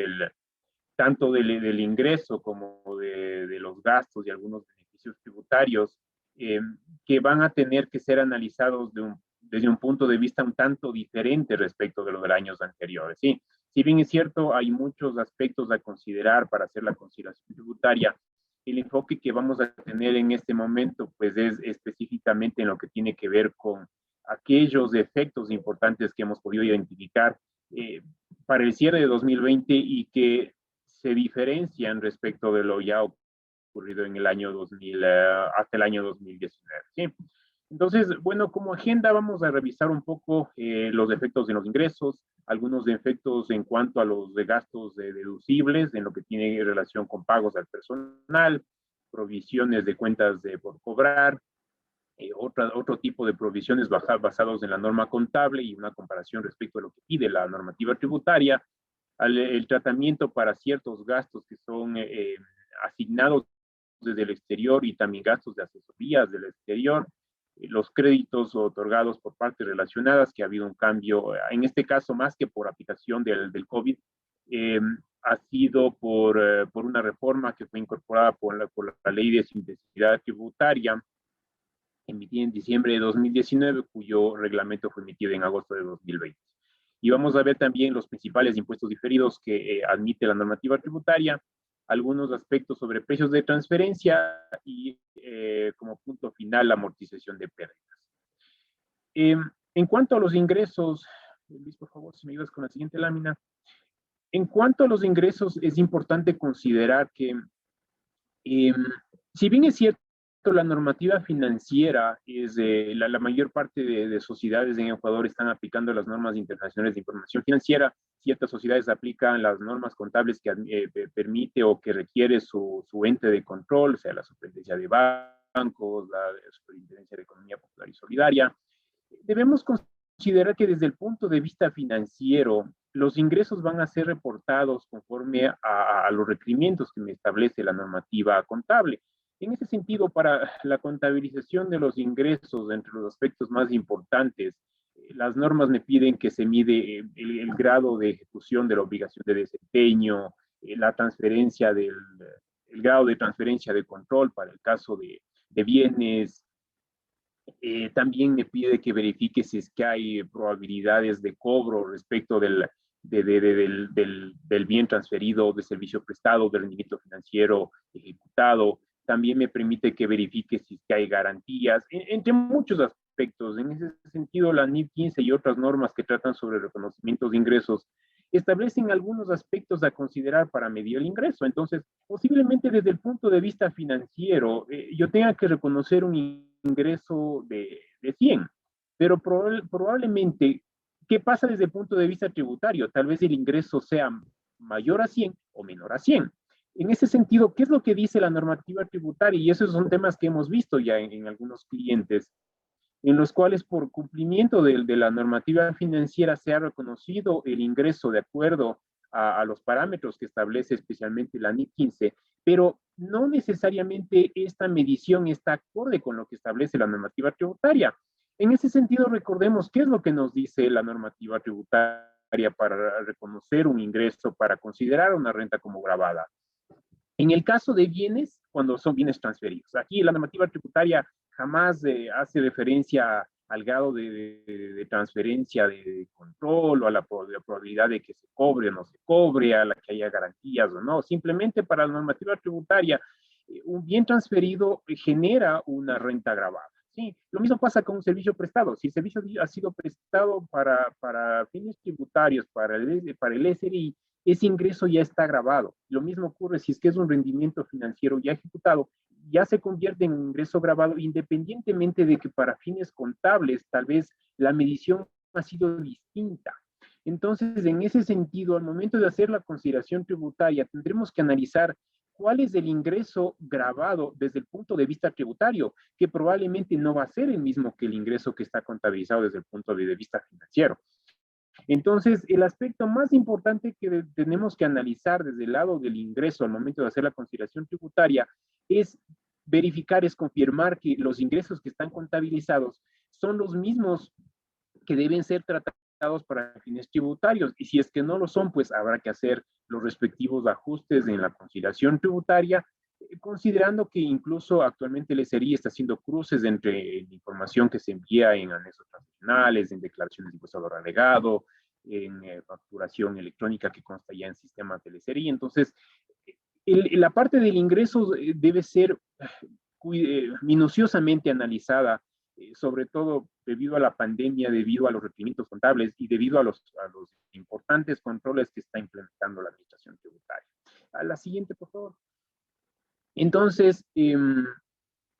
tanto del ingreso como de los gastos y algunos beneficios tributarios, eh, que van a tener que ser analizados desde un punto de vista un tanto diferente respecto de los de años anteriores. ¿Sí? Si bien es cierto, hay muchos aspectos a considerar para hacer la conciliación tributaria, el enfoque que vamos a tener en este momento pues es específicamente en lo que tiene que ver con aquellos efectos importantes que hemos podido identificar para el cierre de 2020 y que se diferencian respecto de lo ya ocurrido en el año 2000, hasta el año 2019. ¿Sí? Entonces, bueno, como agenda vamos a revisar un poco los efectos de los ingresos, algunos efectos en cuanto a los de gastos deducibles, en lo que tiene relación con pagos al personal, provisiones de cuentas por cobrar, otro tipo de provisiones basados en la norma contable y una comparación respecto a lo que pide la normativa tributaria, el tratamiento para ciertos gastos que son asignados desde el exterior y también gastos de asesorías del exterior, los créditos otorgados por partes relacionadas, que ha habido un cambio, en este caso más que por aplicación del COVID, eh, ha sido por una reforma que fue incorporada por la ley de simplicidad tributaria, emitida en diciembre de 2019, cuyo reglamento fue emitido en agosto de 2020. Y vamos a ver también los principales impuestos diferidos que admite la normativa tributaria, algunos aspectos sobre precios de transferencia y como punto final la amortización de pérdidas. En cuanto a los ingresos, Luis, por favor, si me ayudas con la siguiente lámina. En cuanto a los ingresos, es importante considerar que si bien es cierto, la normativa financiera es la mayor parte de sociedades en Ecuador están aplicando las normas internacionales de información financiera. Ciertas sociedades aplican las normas contables que permite o que requiere su ente de control, o sea, la Superintendencia de Bancos, la Superintendencia de Economía Popular y Solidaria. Debemos considerar que desde el punto de vista financiero, los ingresos van a ser reportados conforme a los requerimientos que me establece la normativa contable. En ese sentido, para la contabilización de los ingresos, entre los aspectos más importantes, las normas me piden que se mide el grado de ejecución de la obligación de desempeño, la transferencia el grado de transferencia de control para el caso de bienes. También me pide que verifique si es que hay probabilidades de cobro respecto del bien transferido, de servicio prestado, del rendimiento financiero ejecutado. También me permite que verifique si es que hay garantías, entre muchos aspectos. En ese sentido, la NIF 15 y otras normas que tratan sobre reconocimientos de ingresos establecen algunos aspectos a considerar para medir el ingreso. Entonces, posiblemente desde el punto de vista financiero, yo tenga que reconocer un ingreso de 100, pero probablemente, ¿qué pasa desde el punto de vista tributario? Tal vez el ingreso sea mayor a 100 o menor a 100. En ese sentido, ¿qué es lo que dice la normativa tributaria? Y esos son temas que hemos visto ya en algunos clientes, en los cuales por cumplimiento de la normativa financiera se ha reconocido el ingreso de acuerdo a los parámetros que establece especialmente la NIF 15, pero no necesariamente esta medición está acorde con lo que establece la normativa tributaria. En ese sentido, recordemos qué es lo que nos dice la normativa tributaria para reconocer un ingreso, para considerar una renta como gravada. En el caso de bienes, cuando son bienes transferidos, aquí la normativa tributaria jamás hace referencia al grado de transferencia de control o a la probabilidad de que se cobre o no se cobre, a la que haya garantías o no. Simplemente para la normativa tributaria, un bien transferido genera una renta gravada. Sí, lo mismo pasa con un servicio prestado. Si el servicio ha sido prestado para fines tributarios, para el SRI, ese ingreso ya está grabado. Lo mismo ocurre si es que es un rendimiento financiero ya ejecutado, ya se convierte en un ingreso grabado, independientemente de que para fines contables tal vez la medición ha sido distinta. Entonces, en ese sentido, al momento de hacer la consideración tributaria, tendremos que analizar cuál es el ingreso grabado desde el punto de vista tributario, que probablemente no va a ser el mismo que el ingreso que está contabilizado desde el punto de vista financiero. Entonces, el aspecto más importante que tenemos que analizar desde el lado del ingreso al momento de hacer la consideración tributaria es verificar, es confirmar que los ingresos que están contabilizados son los mismos que deben ser tratados para fines tributarios. Y si es que no lo son, pues habrá que hacer los respectivos ajustes en la conciliación tributaria, considerando que incluso actualmente el SRI está haciendo cruces entre la información que se envía en anexos transaccionales, en declaraciones de impuesto al valor agregado, en facturación electrónica que consta ya en sistemas del SRI. Entonces, la parte del ingreso debe ser minuciosamente analizada, sobre todo debido a la pandemia, debido a los requerimientos contables y debido a los importantes controles que está implementando la administración tributaria. A la siguiente, por favor. Entonces, en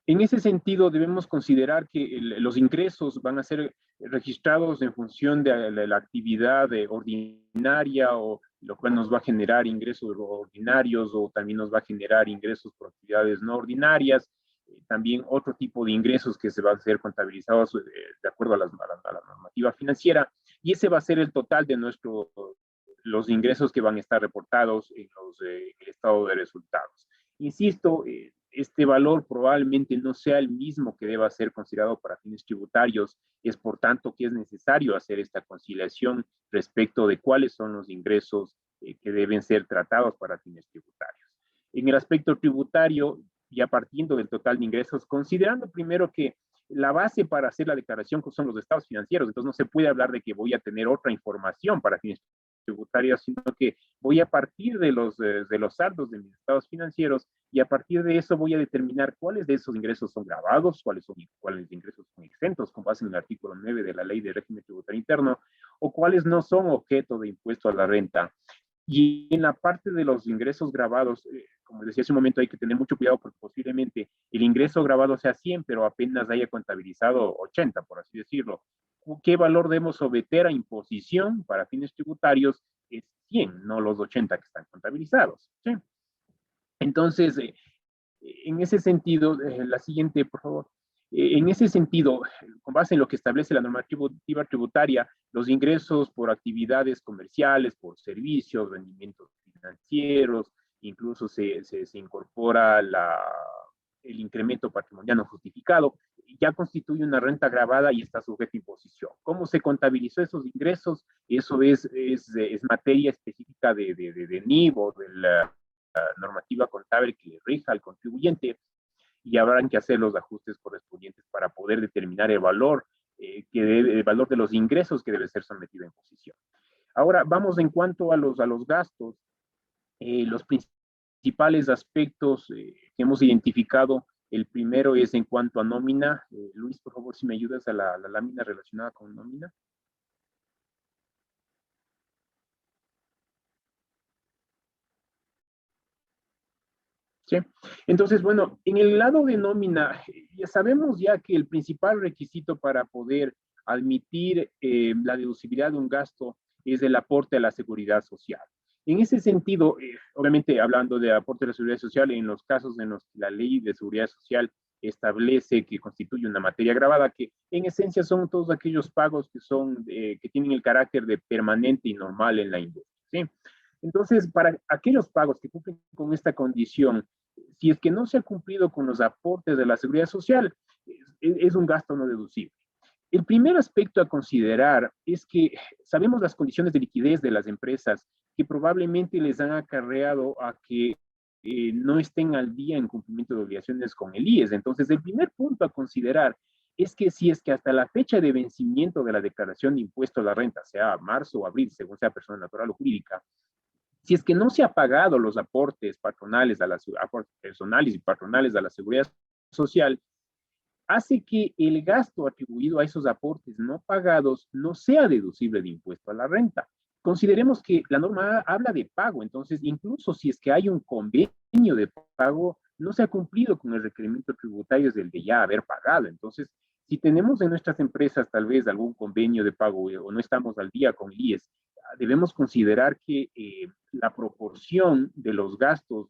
ese sentido, debemos considerar que los ingresos van a ser registrados en función de la actividad ordinaria, o lo cual nos va a generar ingresos ordinarios, o también nos va a generar ingresos por actividades no ordinarias. También otro tipo de ingresos que se van a ser contabilizados de acuerdo a la normativa financiera, y ese va a ser el total de los ingresos que van a estar reportados en el estado de resultados. Insisto, este valor probablemente no sea el mismo que deba ser considerado para fines tributarios. Es por tanto que es necesario hacer esta conciliación respecto de cuáles son los ingresos que deben ser tratados para fines tributarios. En el aspecto tributario, ya partiendo del total de ingresos, considerando primero que la base para hacer la declaración son los estados financieros, entonces no se puede hablar de que voy a tener otra información para fines tributarios, sino que voy a partir de los saldos de mis estados financieros, y a partir de eso voy a determinar cuáles de esos ingresos son grabados, cuáles ingresos son exentos, con base en el artículo 9 de la Ley de Régimen Tributario Interno, o cuáles no son objeto de impuesto a la renta. Y en la parte de los ingresos grabados, como decía hace un momento, hay que tener mucho cuidado porque posiblemente el ingreso grabado sea 100, pero apenas haya contabilizado 80, por así decirlo. ¿Qué valor debemos someter a imposición para fines tributarios? Es 100, no los 80 que están contabilizados. ¿Sí? Entonces, en ese sentido, la siguiente, por favor. En ese sentido, con base en lo que establece la normativa tributaria, los ingresos por actividades comerciales, por servicios, rendimientos financieros, incluso se incorpora el incremento patrimonial no justificado, ya constituye una renta gravada y está sujeta a imposición. ¿Cómo se contabilizó esos ingresos? Eso es materia específica de NIV o de la normativa contable que le rija al contribuyente, y habrán que hacer los ajustes correspondientes para poder determinar el valor, el valor de los ingresos que debe ser sometido a imposición. Ahora vamos en cuanto a los gastos. Los principales aspectos que hemos identificado, el primero es en cuanto a nómina. Luis, por favor, si me ayudas a la lámina relacionada con nómina. ¿Sí? Entonces, bueno, en el lado de nómina, ya sabemos ya que el principal requisito para poder admitir la deducibilidad de un gasto es el aporte a la seguridad social. En ese sentido, obviamente hablando de aporte a la seguridad social, en los casos en los que la ley de seguridad social establece que constituye una materia gravada, que en esencia son todos aquellos pagos que tienen el carácter de permanente y normal en la industria. ¿Sí? Entonces, para aquellos pagos que cumplen con esta condición, si es que no se ha cumplido con los aportes de la seguridad social, es un gasto no deducible. El primer aspecto a considerar es que sabemos las condiciones de liquidez de las empresas que probablemente les han acarreado a que no estén al día en cumplimiento de obligaciones con el IES. Entonces, el primer punto a considerar es que si es que hasta la fecha de vencimiento de la declaración de impuesto a la renta, sea marzo o abril, según sea persona natural o jurídica, si es que no se ha pagado los aportes patronales aportes personales y patronales a la seguridad social, hace que el gasto atribuido a esos aportes no pagados no sea deducible de impuesto a la renta. Consideremos que la norma habla de pago, entonces incluso si es que hay un convenio de pago, no se ha cumplido con el requerimiento tributario del de ya haber pagado. Entonces, si tenemos en nuestras empresas tal vez algún convenio de pago o no estamos al día con el IES, debemos considerar que la proporción de los gastos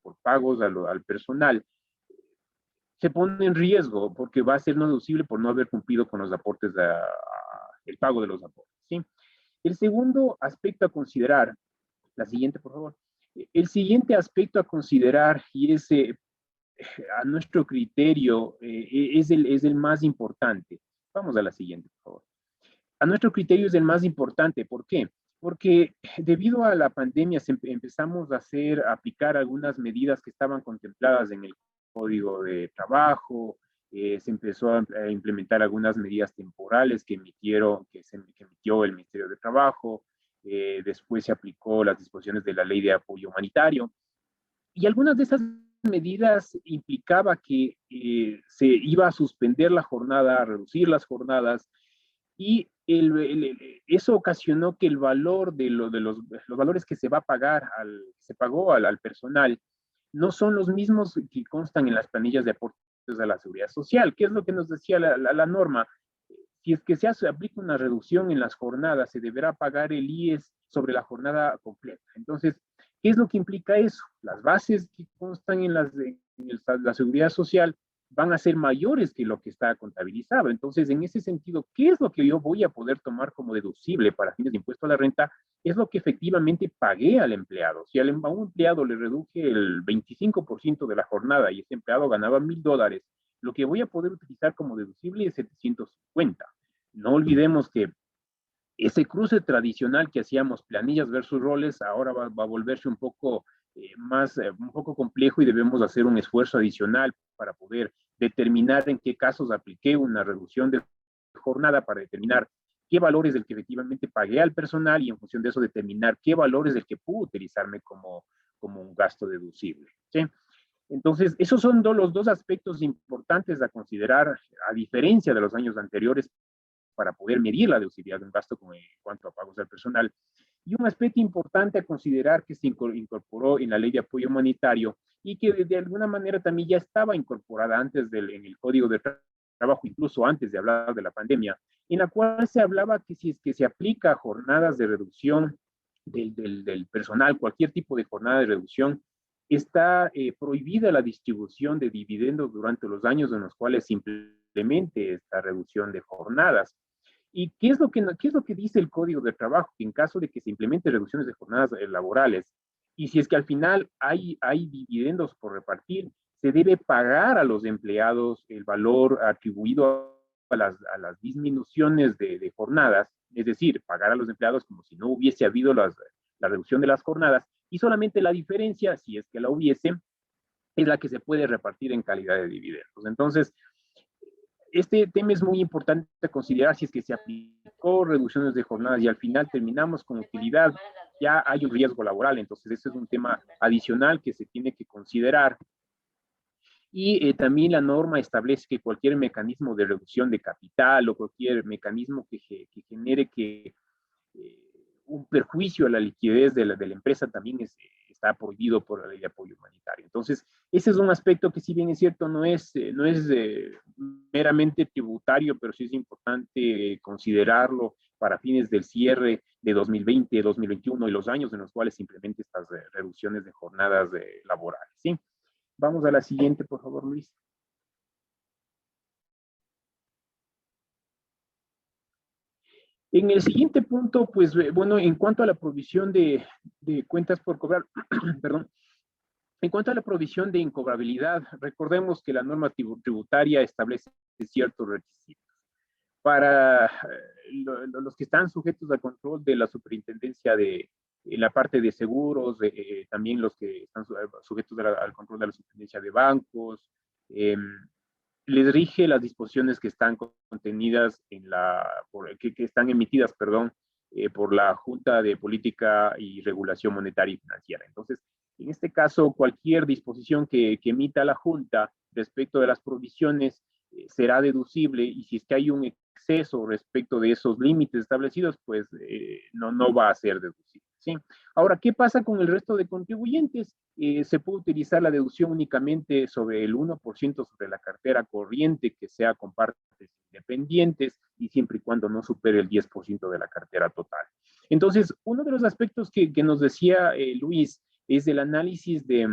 por pagos al personal se pone en riesgo porque va a ser no deducible por no haber cumplido con los aportes, el pago de los aportes. ¿Sí? El segundo aspecto a considerar, la siguiente, por favor. El siguiente aspecto a considerar, y es a nuestro criterio, es el más importante. Vamos a la siguiente, por favor. A nuestro criterio es el más importante. ¿Por qué? Porque debido a la pandemia empezamos a aplicar algunas medidas que estaban contempladas en el Código de Trabajo, se empezó a implementar algunas medidas temporales que emitió el Ministerio de Trabajo, después se aplicó las disposiciones de la Ley de Apoyo Humanitario, y algunas de esas medidas implicaba que se iba a suspender la jornada, a reducir las jornadas, y eso ocasionó que el valor de los valores que se va a pagar, se pagó al personal, no son los mismos que constan en las planillas de aportes a la seguridad social. ¿Qué es lo que nos decía la norma? Si es que se aplica una reducción en las jornadas, se deberá pagar el IES sobre la jornada completa. Entonces, ¿qué es lo que implica eso? Las bases que constan en la seguridad social van a ser mayores que lo que está contabilizado. Entonces, en ese sentido, ¿qué es lo que yo voy a poder tomar como deducible para fines de impuesto a la renta? Es lo que efectivamente pagué al empleado. Si a un empleado le reduje el 25% de la jornada y ese empleado ganaba $1,000, lo que voy a poder utilizar como deducible es 750. No olvidemos que ese cruce tradicional que hacíamos, planillas versus roles, ahora va a volverse un poco un poco complejo y debemos hacer un esfuerzo adicional para poder determinar en qué casos apliqué una reducción de jornada para determinar qué valor es el que efectivamente pagué al personal y en función de eso determinar qué valor es el que pudo utilizarme como un gasto deducible. ¿Sí? Entonces, esos son los dos aspectos importantes a considerar, a diferencia de los años anteriores, para poder medir la deducibilidad de un gasto en cuanto a pagos al personal. Y un aspecto importante a considerar que se incorporó en la Ley de Apoyo Humanitario y que de alguna manera también ya estaba incorporada antes en el Código de Trabajo, incluso antes de hablar de la pandemia, en la cual se hablaba que si es que se aplica jornadas de reducción del personal, cualquier tipo de jornada de reducción, está prohibida la distribución de dividendos durante los años en los cuales se implemente esta reducción de jornadas. ¿Y qué es lo que dice el Código de Trabajo? Que en caso de que se implementen reducciones de jornadas laborales, y si es que al final hay dividendos por repartir, se debe pagar a los empleados el valor atribuido a las disminuciones de jornadas, es decir, pagar a los empleados como si no hubiese habido la reducción de las jornadas, y solamente la diferencia, si es que la hubiese, es la que se puede repartir en calidad de dividendos. Entonces, este tema es muy importante considerar si es que se aplicó reducciones de jornadas y al final terminamos con utilidad, ya hay un riesgo laboral. Entonces, ese es un tema adicional que se tiene que considerar. Y también la norma establece que cualquier mecanismo de reducción de capital o cualquier mecanismo que genere un perjuicio a la liquidez de la empresa también está prohibido por la Ley de Apoyo Humanitario. Entonces, ese es un aspecto que si bien es cierto, no es meramente tributario, pero sí es importante considerarlo para fines del cierre de 2020, 2021 y los años en los cuales se implementen estas reducciones de jornadas laborales. ¿Sí? Vamos a la siguiente, por favor, Luis. En el siguiente punto, pues bueno, en cuanto a la provisión de cuentas por cobrar, perdón, en cuanto a la provisión de incobrabilidad, recordemos que la norma tributaria establece ciertos requisitos. Para los que están sujetos al control de la Superintendencia de En la parte de seguros, también los que están sujetos al control de la superintendencia de bancos, les rige las disposiciones que están contenidas en que están emitidas, perdón, por la Junta de Política y Regulación Monetaria y Financiera. Entonces, en este caso, cualquier disposición que emita la Junta respecto de las provisiones será deducible, y si es que hay un exceso respecto de esos límites establecidos, pues no va a ser deducible, ¿sí? Ahora, ¿qué pasa con el resto de contribuyentes? Se puede utilizar la deducción únicamente sobre el 1% sobre la cartera corriente que sea con partes independientes, y siempre y cuando no supere el 10% de la cartera total. Entonces, uno de los aspectos que nos decía Luis es el análisis de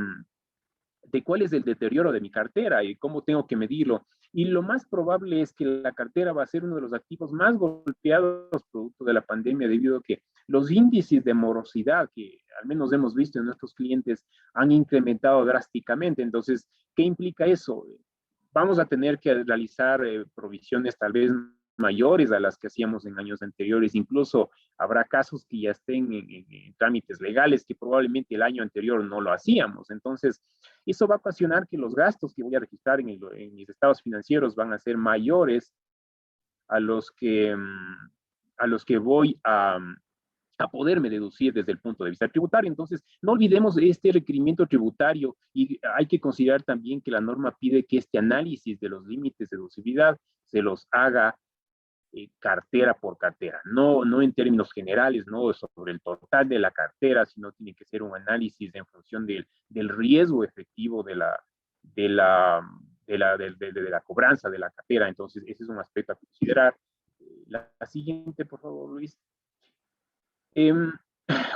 cuál es el deterioro de mi cartera y cómo tengo que medirlo. Y lo más probable es que la cartera va a ser uno de los activos más golpeados producto de la pandemia, debido a que los índices de morosidad que al menos hemos visto en nuestros clientes han incrementado drásticamente. Entonces, ¿qué implica eso? Vamos a tener que realizar provisiones tal vez mayores a las que hacíamos en años anteriores. Incluso habrá casos que ya estén en trámites legales que probablemente el año anterior no lo hacíamos. Entonces, eso va a ocasionar que los gastos que voy a registrar en mis estados financieros van a ser mayores a los que voy a poderme deducir desde el punto de vista tributario. Entonces, no olvidemos este requerimiento tributario, y hay que considerar también que la norma pide que este análisis de los límites de deducibilidad se los haga cartera por cartera, no en términos generales, no sobre el total de la cartera, sino tiene que ser un análisis en función del riesgo efectivo de la cobranza de la cartera. Entonces, ese es un aspecto a considerar. La siguiente, por favor, Luis.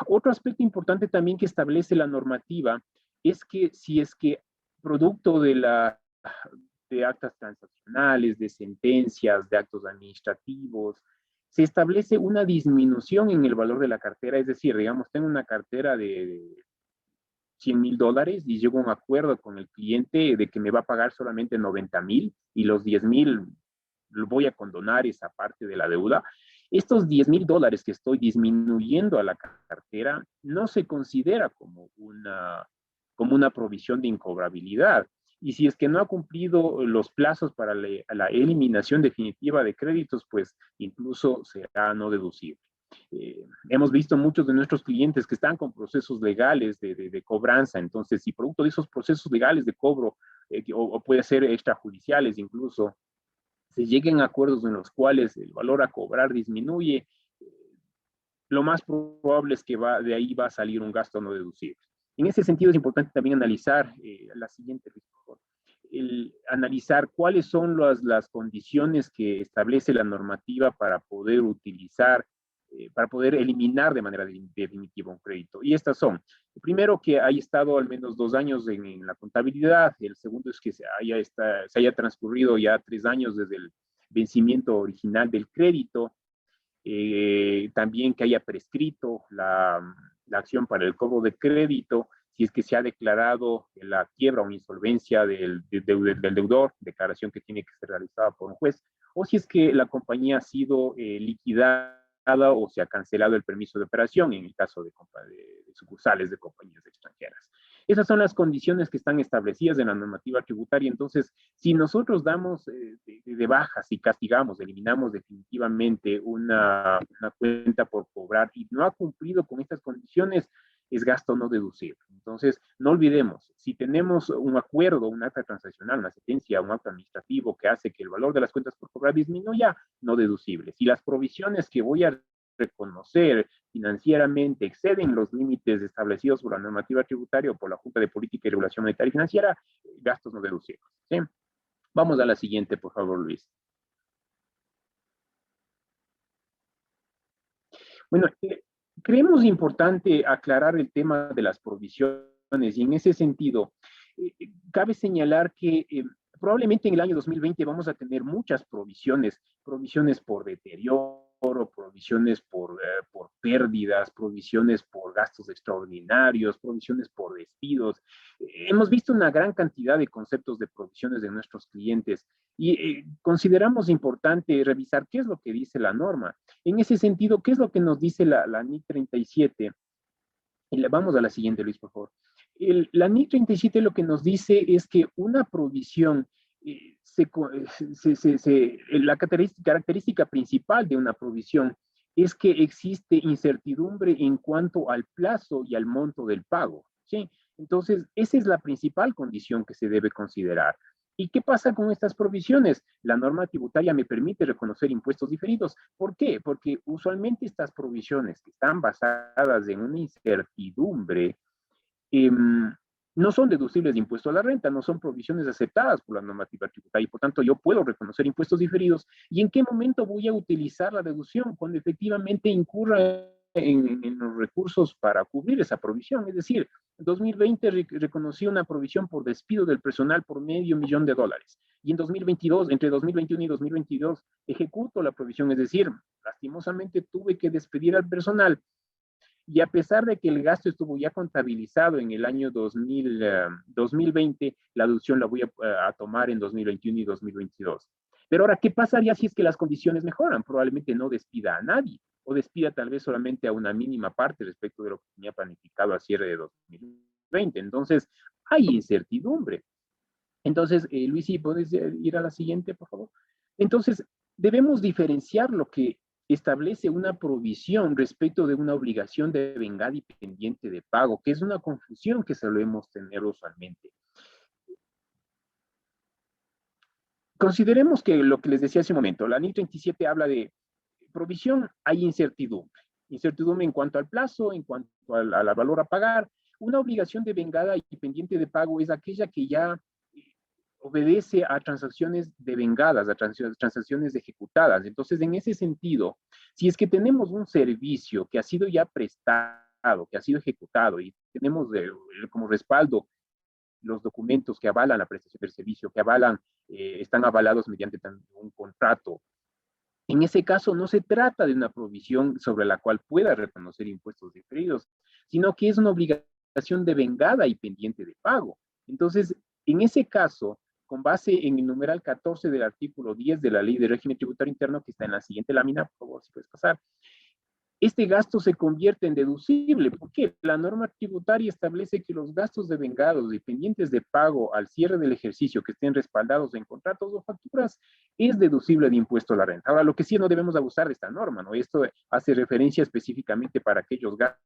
Otro aspecto importante también que establece la normativa es que si es que producto de actas transaccionales, de sentencias, de actos administrativos, se establece una disminución en el valor de la cartera, es decir, digamos, tengo una cartera de $100,000 y llego a un acuerdo con el cliente de que me va a pagar solamente 90,000 y los 10,000 lo voy a condonar esa parte de la deuda. Estos $10,000 que estoy disminuyendo a la cartera no se considera como una provisión de incobrabilidad. Y si es que no ha cumplido los plazos para la eliminación definitiva de créditos, pues incluso será no deducible. Hemos visto muchos de nuestros clientes que están con procesos legales de cobranza. Entonces, si producto de esos procesos legales de cobro, o puede ser extrajudiciales incluso, se lleguen a acuerdos en los cuales el valor a cobrar disminuye, lo más probable es que de ahí va a salir un gasto no deducible. En ese sentido es importante también analizar la siguiente, por favor, analizar cuáles son las condiciones que establece la normativa para poder utilizar, para poder eliminar de manera definitiva un crédito. Y estas son, el primero, que haya estado al menos 2 años en la contabilidad. El segundo es que se haya transcurrido ya 3 años desde el vencimiento original del crédito. También que haya prescrito la acción para el cobro de crédito, si es que se ha declarado la quiebra o insolvencia del deudor, declaración que tiene que ser realizada por un juez, o si es que la compañía ha sido liquidada o se ha cancelado el permiso de operación en el caso de sucursales de compañías extranjeras. Esas son las condiciones que están establecidas en la normativa tributaria. Entonces, si nosotros damos de bajas y castigamos, eliminamos definitivamente una cuenta por cobrar y no ha cumplido con estas condiciones, es gasto no deducible. Entonces, no olvidemos, si tenemos un acuerdo, un acta transaccional, una sentencia, un acto administrativo que hace que el valor de las cuentas por cobrar disminuya, no deducible. Si las provisiones que voy a reconocer financieramente exceden los límites establecidos por la normativa tributaria o por la Junta de Política y Regulación Monetaria y Financiera, gastos no deducibles. ¿Sí? Vamos a la siguiente, por favor, Luis. Bueno, creemos importante aclarar el tema de las provisiones, y en ese sentido, cabe señalar que probablemente en el año 2020 vamos a tener muchas provisiones por deterioro, provisiones por pérdidas, provisiones por gastos extraordinarios, provisiones por despidos. Hemos visto una gran cantidad de conceptos de provisiones de nuestros clientes, y consideramos importante revisar qué es lo que dice la norma. En ese sentido, ¿qué es lo que nos dice la NIC 37? Vamos a la siguiente, Luis, por favor. La NIC 37 lo que nos dice es que una provisión, la característica principal de una provisión es que existe incertidumbre en cuanto al plazo y al monto del pago, ¿sí? Entonces, esa es la principal condición que se debe considerar. ¿Y qué pasa con estas provisiones? La norma tributaria me permite reconocer impuestos diferidos. ¿Por qué? Porque usualmente estas provisiones que están basadas en una incertidumbre eh, no son deducibles de impuesto a la renta, no son provisiones aceptadas por la normativa tributaria y por tanto yo puedo reconocer impuestos diferidos. ¿Y en qué momento voy a utilizar la deducción? Cuando efectivamente incurra en los recursos para cubrir esa provisión. Es decir, en 2020 reconocí una provisión por despido del personal por $500,000 y en 2022, entre 2021 y 2022, ejecuto la provisión, es decir, lastimosamente tuve que despedir al personal. Y a pesar de que el gasto estuvo ya contabilizado en el año 2020, la deducción la voy a tomar en 2021 y 2022. Pero ahora, ¿qué pasaría si es que las condiciones mejoran? Probablemente no despida a nadie o despida tal vez solamente a una mínima parte respecto de lo que tenía planificado a cierre de 2020. Entonces, hay incertidumbre. Entonces, Luis, ¿sí puedes ir a la siguiente, por favor? Entonces, debemos diferenciar lo que establece una provisión respecto de una obligación de vengada y pendiente de pago, que es una confusión que solemos tener usualmente. Consideremos que lo que les decía hace un momento, la NIC 37 habla de provisión, hay incertidumbre. Incertidumbre en cuanto al plazo, en cuanto al valor a pagar. Una obligación de vengada y pendiente de pago es aquella que ya obedece a transacciones devengadas, a transacciones ejecutadas. Entonces, en ese sentido, si es que tenemos un servicio que ha sido ya prestado, que ha sido ejecutado y tenemos como respaldo los documentos que avalan la prestación del servicio, que avalan, están avalados mediante un contrato. En ese caso, no se trata de una provisión sobre la cual pueda reconocer impuestos diferidos, sino que es una obligación de vengada y pendiente de pago. Entonces, en ese caso, con base en el numeral 14 del artículo 10 de la Ley de Régimen Tributario Interno, que está en la siguiente lámina, por favor, si puedes pasar, este gasto se convierte en deducible. ¿Por qué? La norma tributaria establece que los gastos de vengados dependientes de pago al cierre del ejercicio que estén respaldados en contratos o facturas es deducible de impuesto a la renta. Ahora, lo que sí no debemos abusar de esta norma, ¿no? Esto hace referencia específicamente para aquellos gastos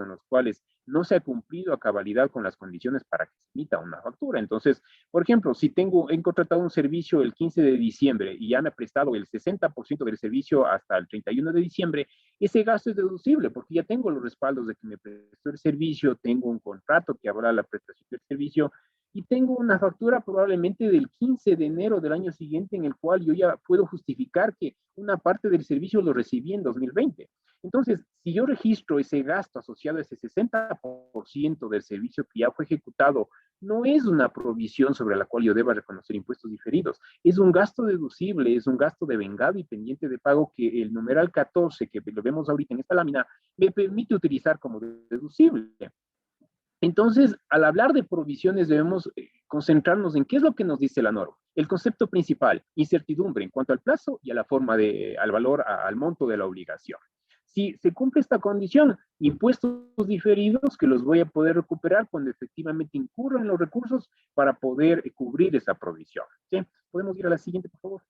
en los cuales no se ha cumplido a cabalidad con las condiciones para que se emita una factura. Entonces, por ejemplo, si he contratado un servicio el 15 de diciembre y ya me ha prestado el 60% del servicio hasta el 31 de diciembre, ese gasto es deducible porque ya tengo los respaldos de que me prestó el servicio, tengo un contrato que habrá la prestación del servicio y tengo una factura probablemente del 15 de enero del año siguiente en el cual yo ya puedo justificar que una parte del servicio lo recibí en 2020. Entonces, si yo registro ese gasto asociado a ese 60% del servicio que ya fue ejecutado, no es una provisión sobre la cual yo deba reconocer impuestos diferidos, es un gasto deducible, es un gasto de vengado y pendiente de pago que el numeral 14, que lo vemos ahorita en esta lámina, me permite utilizar como deducible. Entonces, al hablar de provisiones debemos concentrarnos en qué es lo que nos dice la norma. El concepto principal, incertidumbre en cuanto al plazo y a la forma al valor, al monto de la obligación. Si se cumple esta condición, impuestos diferidos que los voy a poder recuperar cuando efectivamente incurran los recursos para poder cubrir esa provisión. ¿Sí? Podemos ir a la siguiente, por favor.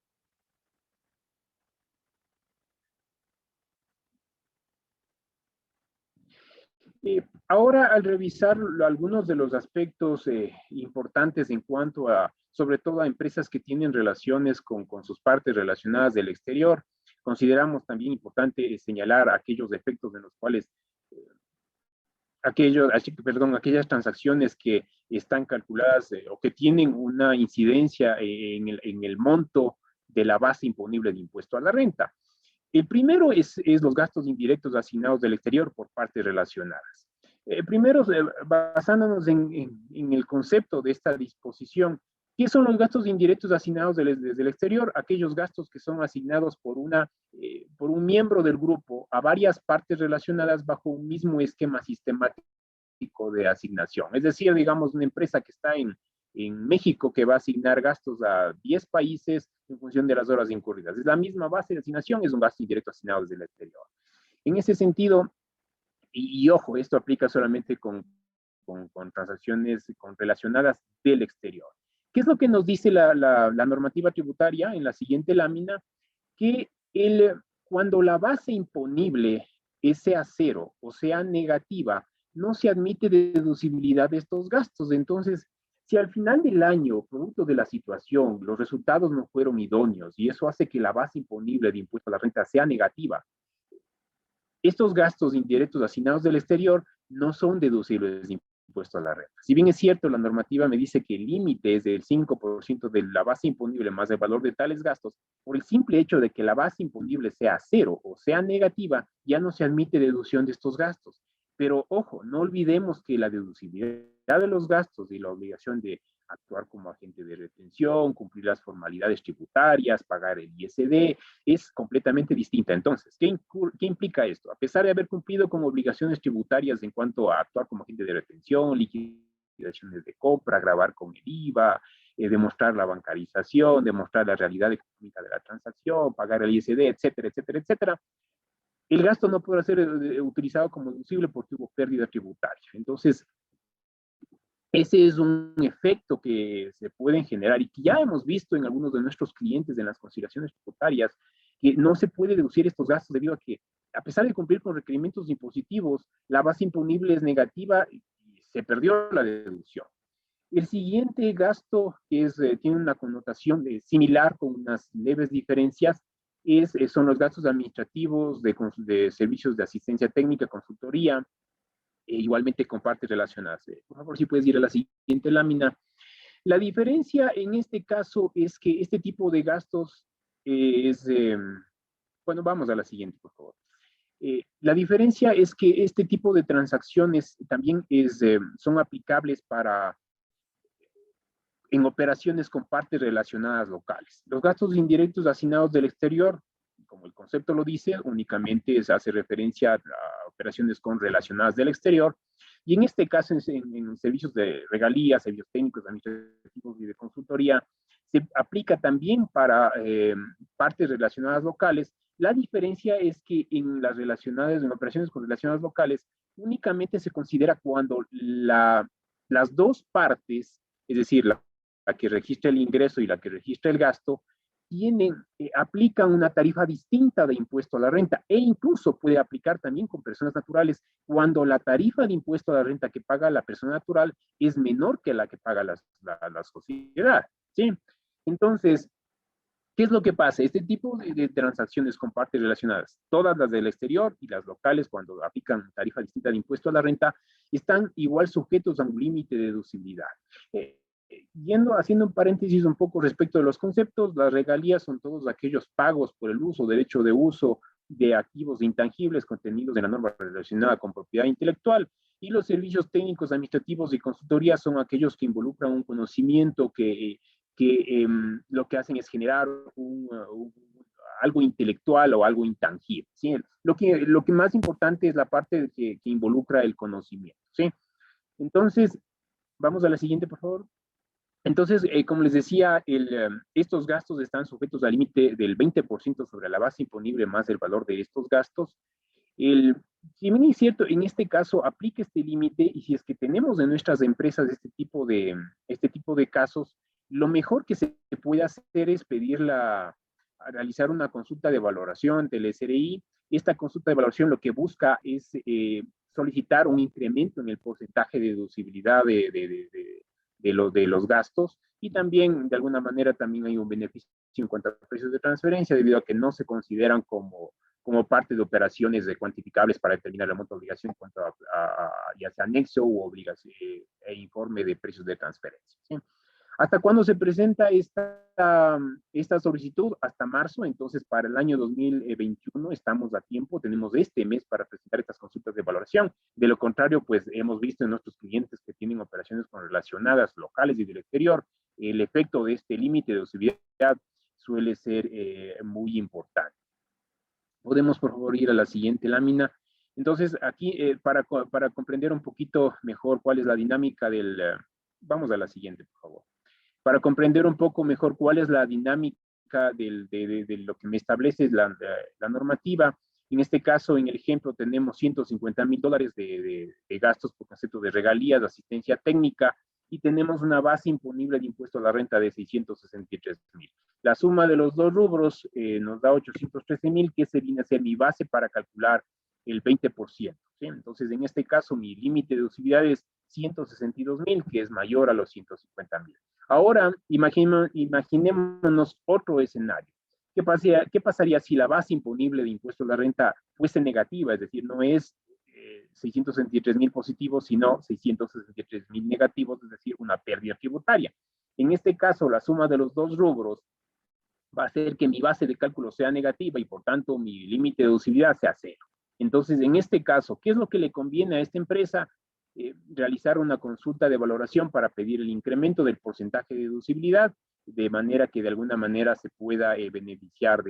Ahora, al revisar algunos de los aspectos importantes en cuanto a, sobre todo a empresas que tienen relaciones con sus partes relacionadas del exterior, consideramos también importante señalar aquellos efectos en los cuales, aquellas transacciones que están calculadas o que tienen una incidencia en el monto de la base imponible de impuesto a la renta. El primero es los gastos indirectos asignados del exterior por partes relacionadas. Primero, basándonos en el concepto de esta disposición, ¿qué son los gastos indirectos asignados desde el exterior? Aquellos gastos que son asignados por un miembro del grupo a varias partes relacionadas bajo un mismo esquema sistemático de asignación. Es decir, digamos, una empresa que está en México que va a asignar gastos a 10 países en función de las horas incurridas. Es la misma base de asignación, es un gasto indirecto asignado desde el exterior. En ese sentido, ojo, esto aplica solamente con transacciones relacionadas del exterior. ¿Qué es lo que nos dice la normativa tributaria en la siguiente lámina? Que cuando la base imponible sea cero o sea negativa, no se admite deducibilidad de estos gastos. Entonces, si al final del año, producto de la situación, los resultados no fueron idóneos y eso hace que la base imponible de impuesto a la renta sea negativa, estos gastos indirectos asignados del exterior no son deducibles de impuesto a la renta. Si bien es cierto, la normativa me dice que el límite es del 5% de la base imponible más el valor de tales gastos, por el simple hecho de que la base imponible sea cero o sea negativa, ya no se admite deducción de estos gastos. Pero ojo, no olvidemos que la deducibilidad de los gastos y la obligación de actuar como agente de retención, cumplir las formalidades tributarias, pagar el ISD, es completamente distinta. Entonces, ¿qué implica esto? A pesar de haber cumplido con obligaciones tributarias en cuanto a actuar como agente de retención, liquidaciones de compra, grabar con el IVA, demostrar la bancarización, demostrar la realidad económica de la transacción, pagar el ISD, etcétera, etcétera, etcétera, el gasto no podrá ser utilizado como deducible porque hubo pérdida tributaria. Entonces, ese es un efecto que se pueden generar y que ya hemos visto en algunos de nuestros clientes en las conciliaciones tributarias, que no se puede deducir estos gastos debido a que, a pesar de cumplir con requerimientos impositivos, la base imponible es negativa y se perdió la deducción. El siguiente gasto tiene una connotación similar con unas leves diferencias, son los gastos administrativos de servicios de asistencia técnica, consultoría, igualmente con partes relacionadas. Por favor, si puedes ir a la siguiente lámina. La diferencia en este caso es que este tipo de gastos bueno, vamos a la siguiente, por favor. La diferencia es que este tipo de transacciones también son aplicables en operaciones con partes relacionadas locales. Los gastos indirectos asignados del exterior, como el concepto lo dice, únicamente se hace referencia a operaciones relacionadas del exterior, y en este caso en servicios de regalías, servicios técnicos, administrativos y de consultoría, se aplica también para partes relacionadas locales. La diferencia es que en operaciones con relacionadas locales, únicamente se considera cuando las dos partes, es decir, la que registra el ingreso y la que registra el gasto, aplican una tarifa distinta de impuesto a la renta e incluso puede aplicar también con personas naturales cuando la tarifa de impuesto a la renta que paga la persona natural es menor que la que paga la sociedad. ¿Sí? Entonces, ¿qué es lo que pasa? Este tipo de transacciones con partes relacionadas, todas las del exterior y las locales, cuando aplican tarifa distinta de impuesto a la renta, están igual sujetos a un límite de deducibilidad. Haciendo un paréntesis un poco respecto de los conceptos, las regalías son todos aquellos pagos por el uso, derecho de uso de activos intangibles contenidos en la norma relacionada con propiedad intelectual, y los servicios técnicos, administrativos y consultoría son aquellos que involucran un conocimiento que lo que hacen es generar algo intelectual o algo intangible. ¿Sí? Lo que más importante es la parte que involucra el conocimiento. ¿Sí? Entonces, vamos a la siguiente, por favor. Entonces, como les decía, estos gastos están sujetos al límite del 20% sobre la base imponible más el valor de estos gastos. Si bien es cierto, en este caso aplica este límite y si es que tenemos en nuestras empresas este tipo de casos, lo mejor que se puede hacer es a realizar una consulta de valoración del SRI. Esta consulta de valoración lo que busca es solicitar un incremento en el porcentaje de deducibilidad de los gastos y también de alguna manera también hay un beneficio en cuanto a precios de transferencia debido a que no se consideran como parte de operaciones cuantificables para determinar la monto de obligación en cuanto a ya sea anexo u obligación e informe de precios de transferencia. ¿Sí? ¿Hasta cuándo se presenta esta solicitud? Hasta marzo, entonces para el año 2021 estamos a tiempo, tenemos este mes para presentar estas consultas de valoración. De lo contrario, pues hemos visto en nuestros clientes que tienen operaciones relacionadas locales y del exterior, el efecto de este límite de deducibilidad suele ser muy importante. Podemos, por favor, ir a la siguiente lámina. Entonces, aquí, para comprender un poquito mejor cuál es la dinámica vamos a la siguiente, por favor. Para comprender un poco mejor cuál es la dinámica de lo que me establece la normativa, En este caso, en el ejemplo, tenemos $150,000 de gastos por concepto de regalías, de asistencia técnica, y tenemos una base imponible de impuesto a la renta de 663,000. La suma de los dos rubros nos da 813,000, que se viene a ser mi base para calcular el 20%. ¿Sí? Entonces, en este caso, mi límite de deducibilidad es 162,000, que es mayor a los 150,000. Ahora, imaginémonos otro escenario. ¿Qué pasaría si la base imponible de impuesto a la renta fuese negativa? Es decir, no es 663,000 positivos, sino 663,000 negativos, es decir, una pérdida tributaria. En este caso, la suma de los dos rubros va a hacer que mi base de cálculo sea negativa y por tanto mi límite de deducibilidad sea cero. Entonces, en este caso, ¿qué es lo que le conviene a esta empresa? Realizar una consulta de valoración para pedir el incremento del porcentaje de deducibilidad, de manera que de alguna manera se pueda beneficiar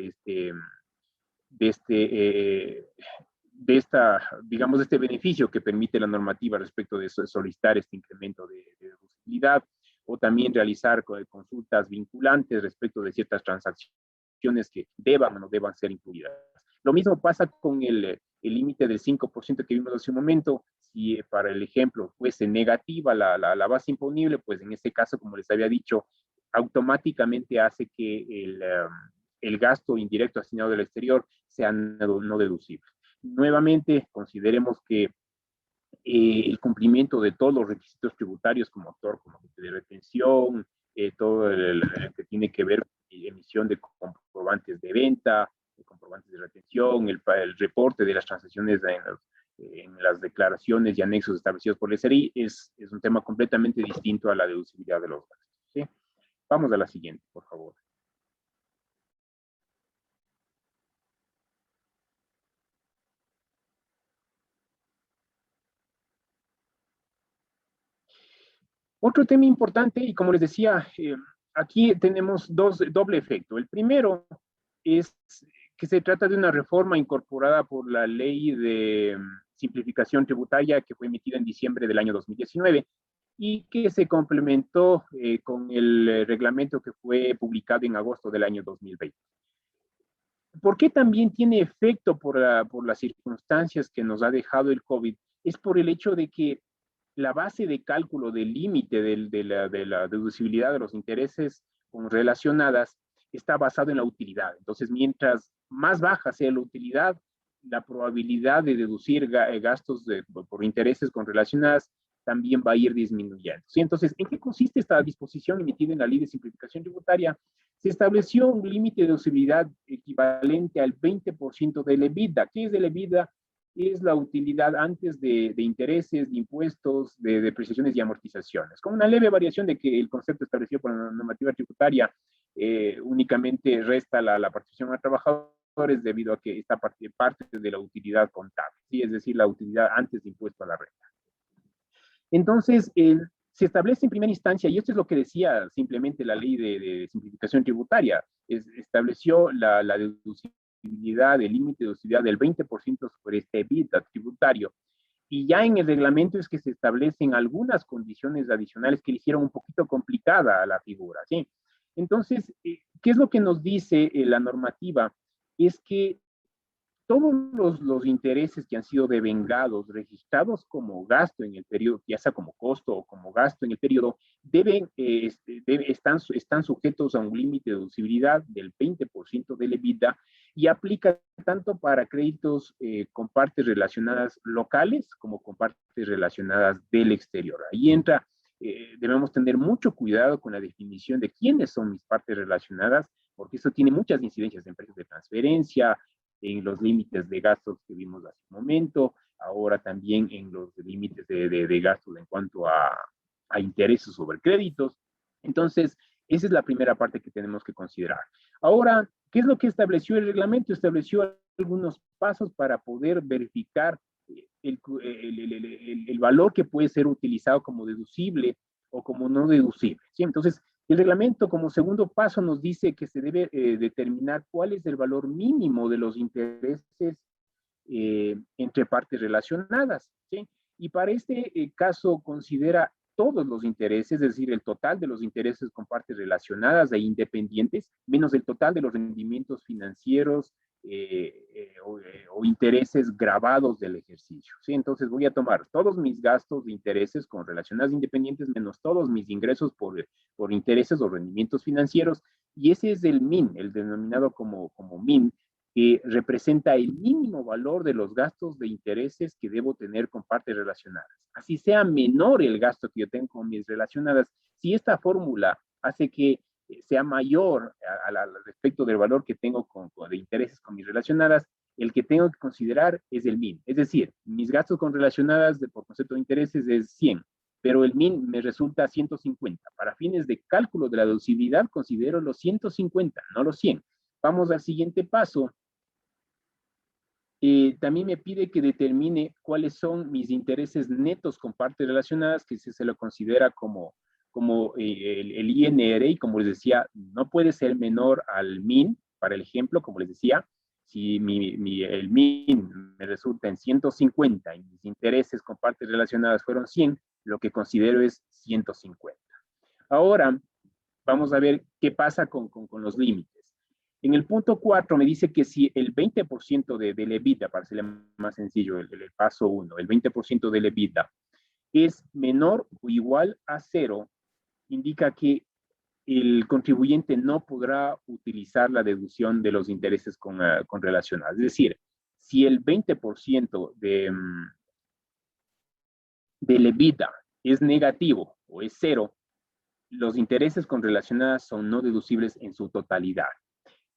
digamos, de este beneficio que permite la normativa respecto de solicitar este incremento de deducibilidad, o también realizar consultas vinculantes respecto de ciertas transacciones que deban o no deban ser incluidas. Lo mismo pasa con el límite del 5% que vimos hace un momento. Si para el ejemplo fuese negativa la base imponible, pues en este caso, como les había dicho, automáticamente hace que el gasto indirecto asignado del exterior sea no deducible. Nuevamente, consideremos que el cumplimiento de todos los requisitos tributarios como autor, como de retención, todo el que tiene que ver con emisión de comprobantes de venta, de comprobantes de retención, el reporte de las transacciones en las declaraciones y anexos establecidos por el SRI es un tema completamente distinto a la deducibilidad de los gastos. ¿Sí? Vamos a la siguiente, por favor. Otro tema importante, y como les decía, aquí tenemos doble efecto. El primero es que se trata de una reforma incorporada por la ley de simplificación tributaria que fue emitida en diciembre del año 2019 y que se complementó con el reglamento que fue publicado en agosto del año 2020. ¿Por qué también tiene efecto por las circunstancias que nos ha dejado el COVID? Es por el hecho de que la base de cálculo del límite de la deducibilidad de los intereses relacionadas está basado en la utilidad. Entonces, mientras más baja sea la utilidad, la probabilidad de deducir gastos por intereses relacionadas también va a ir disminuyendo. ¿Sí? Entonces, ¿en qué consiste esta disposición emitida en la Ley de Simplificación Tributaria? Se estableció un límite de deducibilidad equivalente al 20% del EBITDA. ¿Qué es el EBITDA? Es la utilidad antes de intereses, de impuestos, de depreciaciones y amortizaciones, con una leve variación de que el concepto establecido por la normativa tributaria únicamente resta la participación a trabajadores debido a que esta parte de la utilidad contable, ¿sí? Es decir, la utilidad antes de impuesto a la renta. Entonces, se establece en primera instancia, y esto es lo que decía simplemente la ley de simplificación tributaria, estableció la deducibilidad, el límite de deducibilidad del 20% sobre este EBITDA tributario. Y ya en el reglamento es que se establecen algunas condiciones adicionales que le hicieron un poquito complicada a la figura, ¿sí? Entonces, ¿qué es lo que nos dice la normativa? Es que todos los intereses que han sido devengados, registrados como gasto en el periodo, ya sea como costo o como gasto en el periodo, están sujetos a un límite de deducibilidad del 20% del EBITDA y aplica tanto para créditos con partes relacionadas locales como con partes relacionadas del exterior. Ahí entra, debemos tener mucho cuidado con la definición de quiénes son mis partes relacionadas, porque eso tiene muchas incidencias en precios de transferencia, en los límites de gastos que vimos hace un momento, ahora también en los límites de gastos en cuanto a intereses sobre créditos. Entonces, esa es la primera parte que tenemos que considerar. Ahora, ¿qué es lo que estableció el reglamento? Estableció algunos pasos para poder verificar el valor que puede ser utilizado como deducible o como no deducible. ¿Sí? Entonces, el reglamento como segundo paso nos dice que se debe determinar cuál es el valor mínimo de los intereses entre partes relacionadas. ¿Sí? Y para este caso considera todos los intereses, es decir, el total de los intereses con partes relacionadas e independientes, menos el total de los rendimientos financieros o intereses grabados del ejercicio, ¿sí? Entonces voy a tomar todos mis gastos de intereses con relacionadas independientes menos todos mis ingresos por intereses o rendimientos financieros, y ese es el MIN, el denominado como MIN, que representa el mínimo valor de los gastos de intereses que debo tener con partes relacionadas. Así sea menor el gasto que yo tengo con mis relacionadas, si esta fórmula hace que sea mayor al respecto del valor que tengo de intereses con mis relacionadas, el que tengo que considerar es el MIN. Es decir, mis gastos con relacionadas por concepto de intereses es 100, pero el MIN me resulta 150. Para fines de cálculo de la deducibilidad, considero los 150, no los 100. Vamos al siguiente paso. También me pide que determine cuáles son mis intereses netos con partes relacionadas, que se lo considera como el INR, y como les decía, no puede ser menor al MIN, para el ejemplo, como les decía, si el MIN me resulta en 150 y mis intereses con partes relacionadas fueron 100, lo que considero es 150. Ahora, vamos a ver qué pasa con los límites. En el punto 4 me dice que si el 20% del EBITDA, para ser más sencillo, el paso 1, el 20% del EBITDA es menor o igual a 0, indica que el contribuyente no podrá utilizar la deducción de los intereses con relacionadas. Es decir, si el 20% del EBITDA es negativo o es 0, los intereses con relacionadas son no deducibles en su totalidad.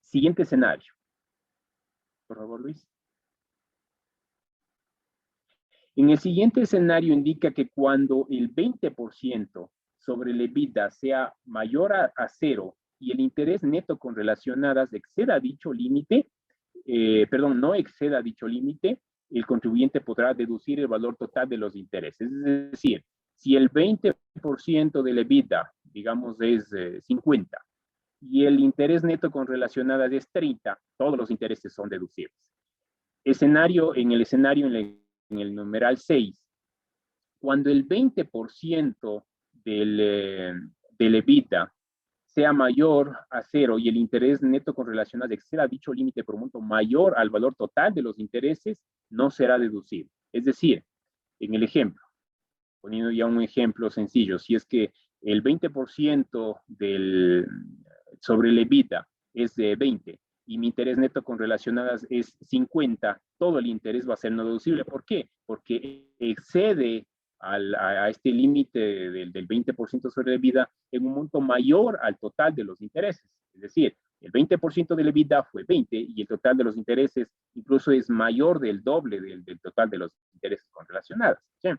Siguiente escenario. Por favor, Luis. En el siguiente escenario indica que cuando el 20% sobre el EBITDA sea mayor a 0 y el interés neto con relacionadas exceda dicho límite, no exceda dicho límite, el contribuyente podrá deducir el valor total de los intereses. Es decir, si el 20% del EBITDA, digamos, es 50, y el interés neto con relacionadas es 30, todos los intereses son deducibles. En el numeral 6, cuando el 20% del EBITDA sea mayor a 0 y el interés neto con relacionadas exceda dicho límite por un monto mayor al valor total de los intereses, no será deducible. Es decir, en el ejemplo, poniendo ya un ejemplo sencillo, si es que el 20% sobre el EBITDA es de 20 y mi interés neto con relacionadas es 50, todo el interés va a ser no deducible. ¿Por qué? Porque excede a este límite del 20% sobre el EBITDA en un monto mayor al total de los intereses. Es decir, el 20% del EBITDA fue 20 y el total de los intereses incluso es mayor del doble del total de los intereses con relacionadas. ¿Sí?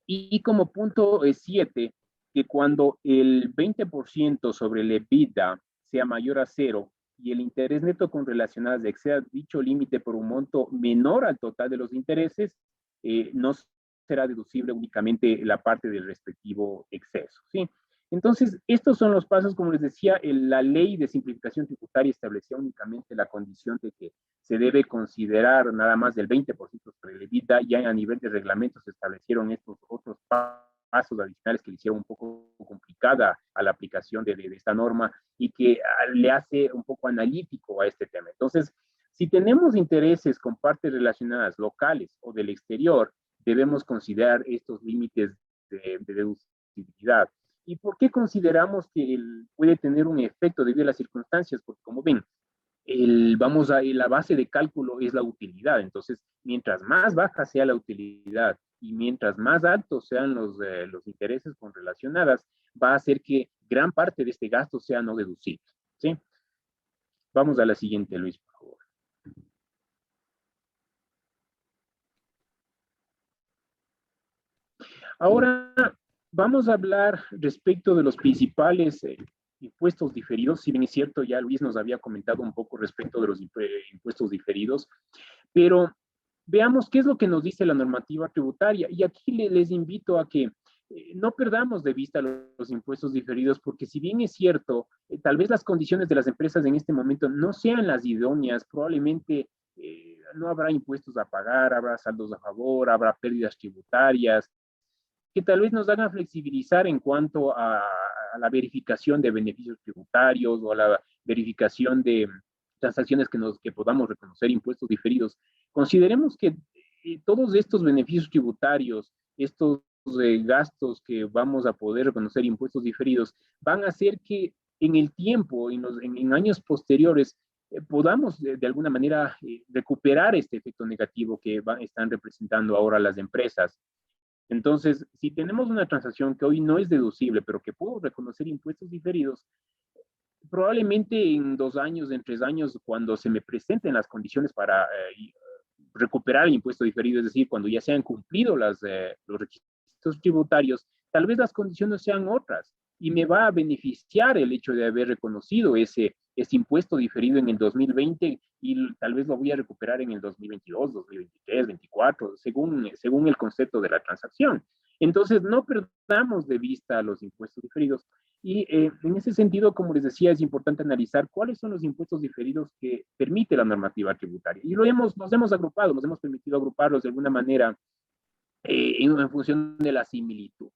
Y como punto 7, que cuando el 20% sobre el EBITDA sea mayor a 0 y el interés neto con relacionadas exceda dicho límite por un monto menor al total de los intereses, no será deducible únicamente la parte del respectivo exceso, ¿sí? Entonces, estos son los pasos, como les decía, la ley de simplificación tributaria establecía únicamente la condición de que se debe considerar nada más del 20% sobre el EBITDA. Ya a nivel de reglamento se establecieron estos otros pasos adicionales que le hicieron un poco complicada a la aplicación de esta norma y que le hace un poco analítico a este tema. Entonces, si tenemos intereses con partes relacionadas locales o del exterior, debemos considerar estos límites de deducibilidad. ¿Y por qué consideramos que puede tener un efecto debido a las circunstancias? Porque como ven, la base de cálculo es la utilidad. Entonces, mientras más baja sea la utilidad y mientras más altos sean los intereses con relacionadas, va a hacer que gran parte de este gasto sea no deducible. ¿Sí? Vamos a la siguiente, Luis, por favor. Ahora vamos a hablar respecto de los principales impuestos diferidos. Si bien es cierto, ya Luis nos había comentado un poco respecto de los impuestos diferidos, pero veamos qué es lo que nos dice la normativa tributaria. Y aquí les invito a que no perdamos de vista los impuestos diferidos, porque si bien es cierto, tal vez las condiciones de las empresas en este momento no sean las idóneas, probablemente no habrá impuestos a pagar, habrá saldos a favor, habrá pérdidas tributarias, que tal vez nos hagan flexibilizar en cuanto a la verificación de beneficios tributarios o a la verificación de transacciones que podamos reconocer impuestos diferidos, consideremos que todos estos beneficios tributarios, estos gastos que vamos a poder reconocer impuestos diferidos, van a hacer que en el tiempo, en años posteriores, podamos de alguna manera recuperar este efecto negativo que están representando ahora las empresas. Entonces, si tenemos una transacción que hoy no es deducible, pero que puedo reconocer impuestos diferidos, probablemente en 2 años, en 3 años, cuando se me presenten las condiciones para recuperar el impuesto diferido, es decir, cuando ya se han cumplido los requisitos tributarios, tal vez las condiciones sean otras y me va a beneficiar el hecho de haber reconocido ese impuesto diferido en el 2020 y tal vez lo voy a recuperar en el 2022, 2023, 2024, según el concepto de la transacción. Entonces, no perdamos de vista los impuestos diferidos y en ese sentido, como les decía, es importante analizar cuáles son los impuestos diferidos que permite la normativa tributaria. Y nos hemos agrupado, nos hemos permitido agruparlos de alguna manera en función de la similitud.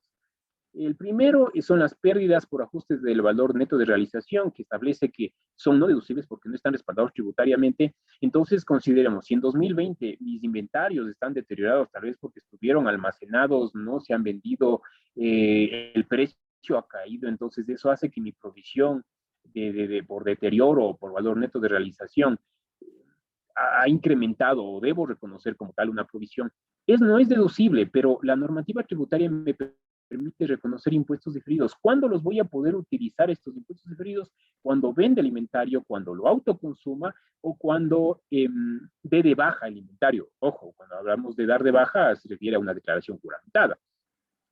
El primero son las pérdidas por ajustes del valor neto de realización, que establece que son no deducibles porque no están respaldados tributariamente. Entonces, consideremos, si en 2020 mis inventarios están deteriorados, tal vez porque estuvieron almacenados, no se han vendido, el precio ha caído, entonces eso hace que mi provisión por deterioro o por valor neto de realización ha incrementado o debo reconocer como tal una provisión. No es deducible, pero la normativa tributaria me permite reconocer impuestos diferidos. ¿Cuándo los voy a poder utilizar estos impuestos diferidos? Cuando vende el inventario, cuando lo autoconsuma o cuando dé de baja el inventario. Ojo, cuando hablamos de dar de baja se refiere a una declaración juramentada.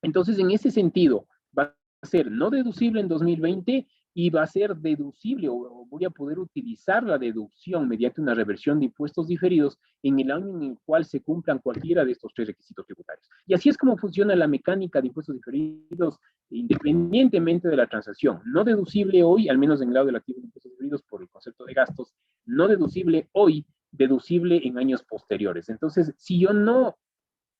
Entonces, en ese sentido, va a ser no deducible en 2020 y va a ser deducible o voy a poder utilizar la deducción mediante una reversión de impuestos diferidos en el año en el cual se cumplan cualquiera de estos 3 requisitos tributarios. Y así es como funciona la mecánica de impuestos diferidos independientemente de la transacción. No deducible hoy, al menos en el lado del activo de impuestos diferidos por el concepto de gastos, no deducible hoy, deducible en años posteriores. Entonces, si yo no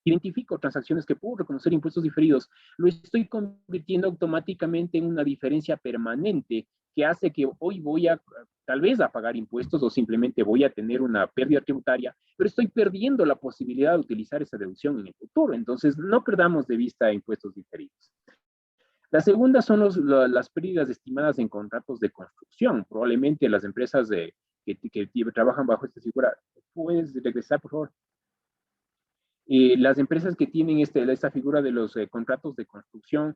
identifico transacciones que puedo reconocer impuestos diferidos, lo estoy convirtiendo automáticamente en una diferencia permanente que hace que hoy voy a tal vez a pagar impuestos o simplemente voy a tener una pérdida tributaria, pero estoy perdiendo la posibilidad de utilizar esa deducción en el futuro. Entonces, no perdamos de vista impuestos diferidos. La segunda son las pérdidas estimadas en contratos de construcción. Probablemente las empresas que trabajan bajo esta figura, ¿puedes regresar, por favor? Las empresas que tienen esta figura de los contratos de construcción,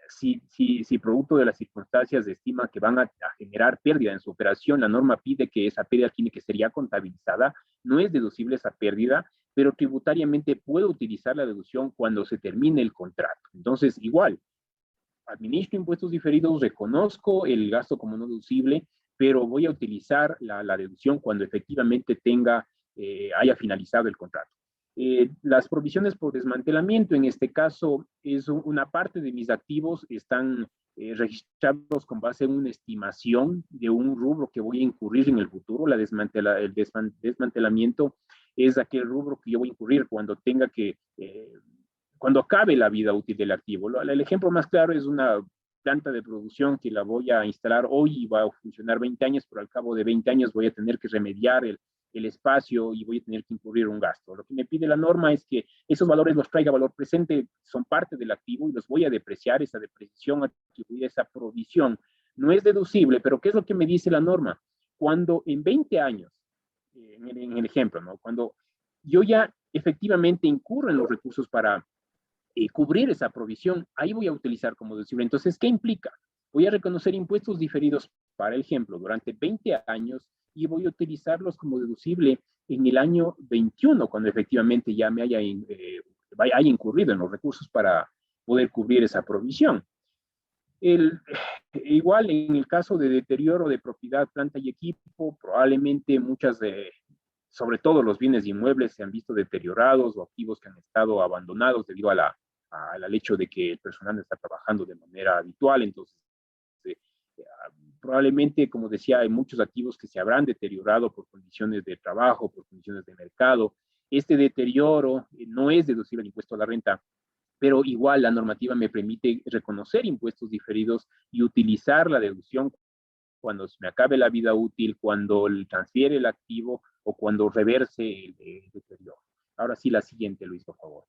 si producto de las circunstancias estima que van a generar pérdida en su operación, la norma pide que esa pérdida tiene que ser ya contabilizada, no es deducible esa pérdida, pero tributariamente puedo utilizar la deducción cuando se termine el contrato. Entonces, igual, administro impuestos diferidos, reconozco el gasto como no deducible, pero voy a utilizar la deducción cuando efectivamente haya finalizado el contrato. Las provisiones por desmantelamiento, en este caso, es una parte de mis activos, están registrados con base en una estimación de un rubro que voy a incurrir en el futuro. El desmantelamiento es aquel rubro que yo voy a incurrir cuando acabe la vida útil del activo. El ejemplo más claro es una planta de producción que la voy a instalar hoy y va a funcionar 20 años, pero al cabo de 20 años voy a tener que remediar el espacio y voy a tener que incurrir un gasto. Lo que me pide la norma es que esos valores los traiga a valor presente, son parte del activo y los voy a depreciar. Esa depreciación atribuida a esa provisión no es deducible, pero ¿qué es lo que me dice la norma? Cuando en 20 años, en el ejemplo, ¿no? Cuando yo ya efectivamente incurro en los recursos para cubrir esa provisión, ahí voy a utilizar como deducible. Entonces, ¿qué implica? Voy a reconocer impuestos diferidos, para el ejemplo, durante 20 años y voy a utilizarlos como deducible en el año 21, cuando efectivamente ya me haya incurrido en los recursos para poder cubrir esa provisión. Igual en el caso de deterioro de propiedad, planta y equipo, probablemente sobre todo los bienes inmuebles se han visto deteriorados o activos que han estado abandonados debido al hecho de que el personal no está trabajando de manera habitual. Entonces, probablemente, como decía, hay muchos activos que se habrán deteriorado por condiciones de trabajo, por condiciones de mercado. Este deterioro no es deducible el impuesto a la renta, pero igual la normativa me permite reconocer impuestos diferidos y utilizar la deducción cuando se me acabe la vida útil, cuando transfiere el activo o cuando reverse el deterioro. Ahora sí, la siguiente, Luis, por favor.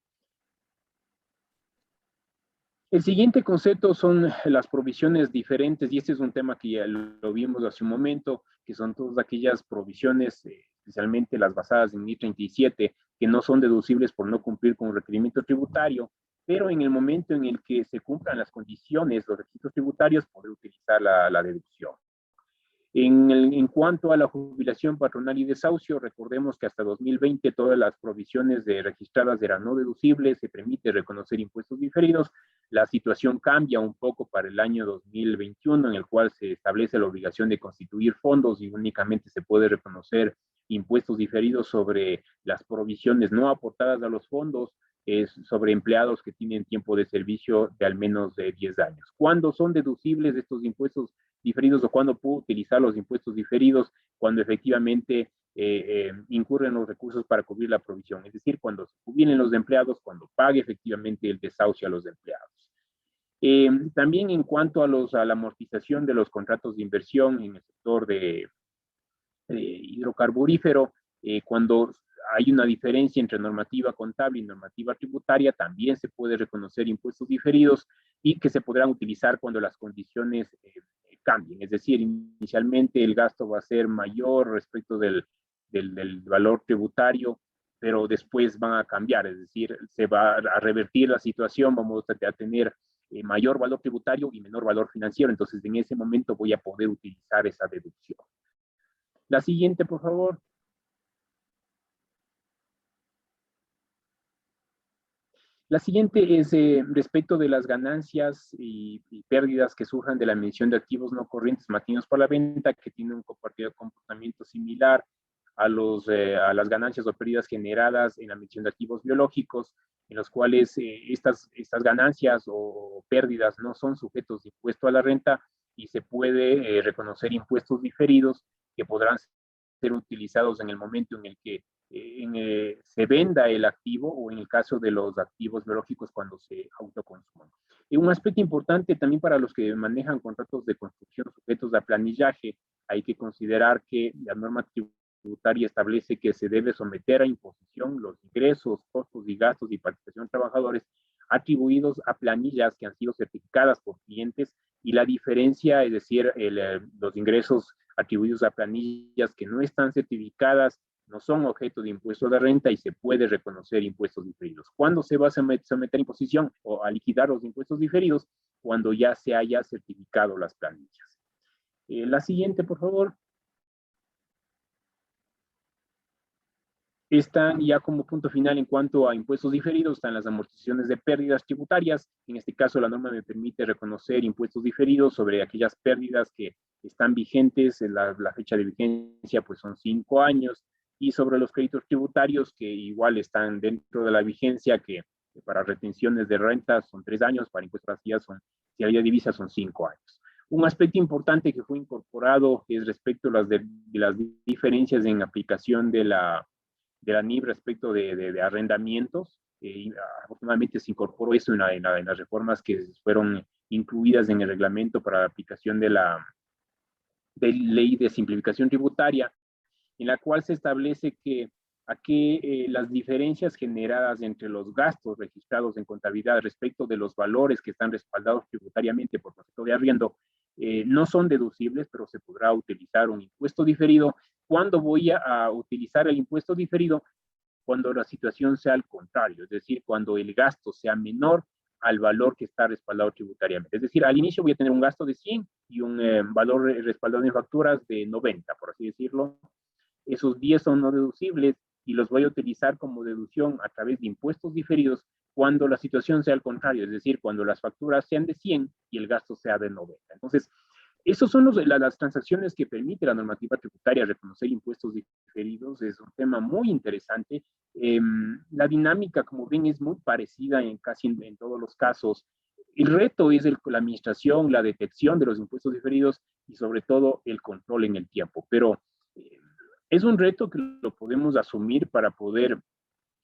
El siguiente concepto son las provisiones diferentes, y este es un tema que ya lo vimos hace un momento, que son todas aquellas provisiones, especialmente las basadas en I-37, que no son deducibles por no cumplir con un requerimiento tributario, pero en el momento en el que se cumplan las condiciones, los requisitos tributarios, poder utilizar la deducción. En cuanto a la jubilación patronal y desahucio, recordemos que hasta 2020 todas las provisiones registradas eran no deducibles, se permite reconocer impuestos diferidos. La situación cambia un poco para el año 2021, en el cual se establece la obligación de constituir fondos y únicamente se puede reconocer impuestos diferidos sobre las provisiones no aportadas a los fondos, sobre empleados que tienen tiempo de servicio de al menos 10 años. ¿Cuándo son deducibles estos impuestos diferidos o cuándo puedo utilizar los impuestos diferidos? Cuando efectivamente incurren los recursos para cubrir la provisión, es decir, cuando se jubilen los empleados, cuando pague efectivamente el desahucio a los empleados. También en cuanto a la amortización de los contratos de inversión en el sector de hidrocarburífero, cuando hay una diferencia entre normativa contable y normativa tributaria, también se puede reconocer impuestos diferidos y que se podrán utilizar cuando las condiciones cambien. Es decir, inicialmente el gasto va a ser mayor respecto del valor tributario, pero después van a cambiar, es decir, se va a revertir la situación, vamos a tener mayor valor tributario y menor valor financiero, entonces en ese momento voy a poder utilizar esa deducción. La siguiente, por favor. La siguiente es respecto de las ganancias y pérdidas que surjan de la emisión de activos no corrientes mantenidos para la venta, que tienen un comportamiento similar a las ganancias o pérdidas generadas en la emisión de activos biológicos, en los cuales estas ganancias o pérdidas no son sujetos de impuesto a la renta y se puede reconocer impuestos diferidos que podrán ser utilizados en el momento en el que se venda el activo o en el caso de los activos biológicos cuando se autoconsuman. Un aspecto importante también para los que manejan contratos de construcción sujetos a planillaje, hay que considerar que la norma tributaria establece que se debe someter a imposición los ingresos, costos y gastos y participación de trabajadores atribuidos a planillas que han sido certificadas por clientes, y la diferencia, es decir, los ingresos atribuidos a planillas que no están certificadas no son objeto de impuesto de renta y se puede reconocer impuestos diferidos. ¿Cuándo se va a someter a imposición o a liquidar los impuestos diferidos? Cuando ya se haya certificado las planillas. La siguiente, por favor. Están ya como punto final en cuanto a impuestos diferidos, están las amortizaciones de pérdidas tributarias. En este caso, la norma me permite reconocer impuestos diferidos sobre aquellas pérdidas que están vigentes. La fecha de vigencia pues son 5 años. Y sobre los créditos tributarios que igual están dentro de la vigencia, que para retenciones de rentas son 3 años, para impuestos si había divisas son 5 años. Un aspecto importante que fue incorporado es respecto a las diferencias en aplicación de la NIF respecto de arrendamientos. Afortunadamente se incorporó eso en las reformas que fueron incluidas en el reglamento para la aplicación de la ley de simplificación tributaria, en la cual se establece que las diferencias generadas entre los gastos registrados en contabilidad respecto de los valores que están respaldados tributariamente por concepto de arriendo no son deducibles, pero se podrá utilizar un impuesto diferido. ¿Cuándo voy a utilizar el impuesto diferido? Cuando la situación sea al contrario, es decir, cuando el gasto sea menor al valor que está respaldado tributariamente. Es decir, al inicio voy a tener un gasto de 100 y un valor respaldado en facturas de 90, por así decirlo. Esos 10 son no deducibles y los voy a utilizar como deducción a través de impuestos diferidos cuando la situación sea al contrario, es decir, cuando las facturas sean de 100 y el gasto sea de 90. Entonces, esos son las transacciones que permite la normativa tributaria reconocer impuestos diferidos. Es un tema muy interesante. La dinámica, como ven, es muy parecida casi en todos los casos. El reto es la administración, la detección de los impuestos diferidos y sobre todo el control en el tiempo. Pero es un reto que lo podemos asumir para poder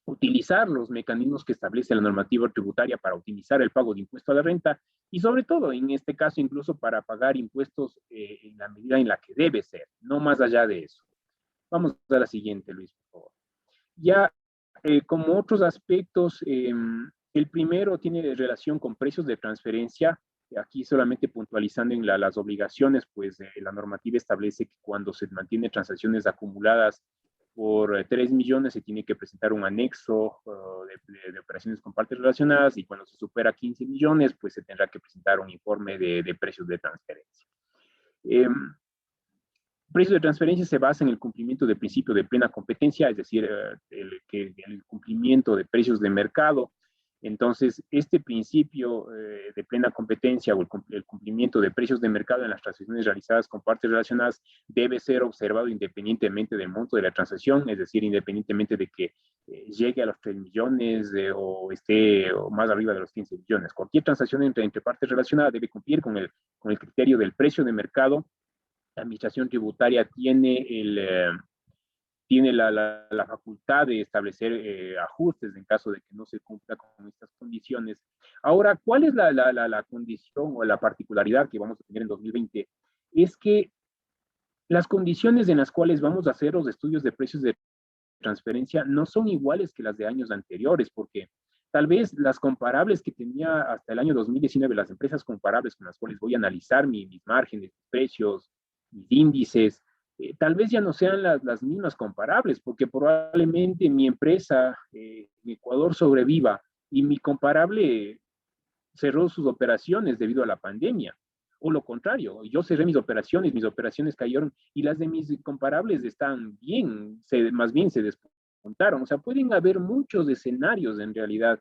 utilizar los mecanismos que establece la normativa tributaria para optimizar el pago de impuesto a la renta y sobre todo, en este caso, incluso para pagar impuestos en la medida en la que debe ser, no más allá de eso. Vamos a la siguiente, Luis, por favor. Ya, como otros aspectos, el primero tiene relación con precios de transferencia. Aquí solamente puntualizando en las obligaciones, pues la normativa establece que cuando se mantiene transacciones acumuladas por 3 millones se tiene que presentar un anexo de operaciones con partes relacionadas y cuando se supera 15 millones, pues se tendrá que presentar un informe de precios de transferencia. Precio de transferencia se basa en el cumplimiento del principio de plena competencia, es decir, el cumplimiento de precios de mercado. Entonces, este principio de plena competencia o el cumplimiento de precios de mercado en las transacciones realizadas con partes relacionadas debe ser observado independientemente del monto de la transacción, es decir, independientemente de que llegue a los 3 millones o esté o más arriba de los 15 millones. Cualquier transacción entre partes relacionadas debe cumplir con el criterio del precio de mercado. La administración tributaria tiene la facultad de establecer ajustes en caso de que no se cumpla con estas condiciones. Ahora, ¿cuál es la condición o la particularidad que vamos a tener en 2020? Es que las condiciones en las cuales vamos a hacer los estudios de precios de transferencia no son iguales que las de años anteriores, porque tal vez las comparables que tenía hasta el año 2019, las empresas comparables con las cuales voy a analizar mis márgenes, mis precios, mis índices, tal vez ya no sean las mismas comparables, porque probablemente mi empresa en Ecuador sobreviva y mi comparable cerró sus operaciones debido a la pandemia. O lo contrario, yo cerré mis operaciones cayeron y las de mis comparables están bien, más bien se despuntaron. O sea, pueden haber muchos escenarios en realidad.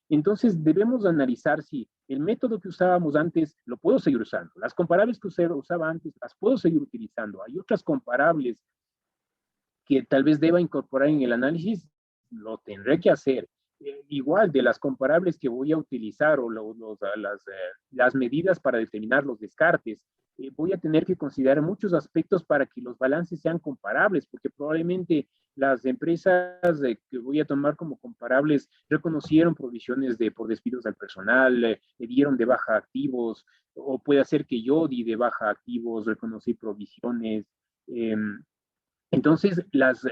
Entonces debemos analizar si el método que usábamos antes lo puedo seguir usando. Las comparables que usaba antes las puedo seguir utilizando. Hay otras comparables que tal vez deba incorporar en el análisis, lo tendré que hacer. Igual de las comparables que voy a utilizar o las medidas para determinar los descartes, voy a tener que considerar muchos aspectos para que los balances sean comparables, porque probablemente las empresas que voy a tomar como comparables reconocieron provisiones por despidos al personal, dieron de baja activos, o puede ser que yo di de baja activos, reconocí provisiones. Entonces,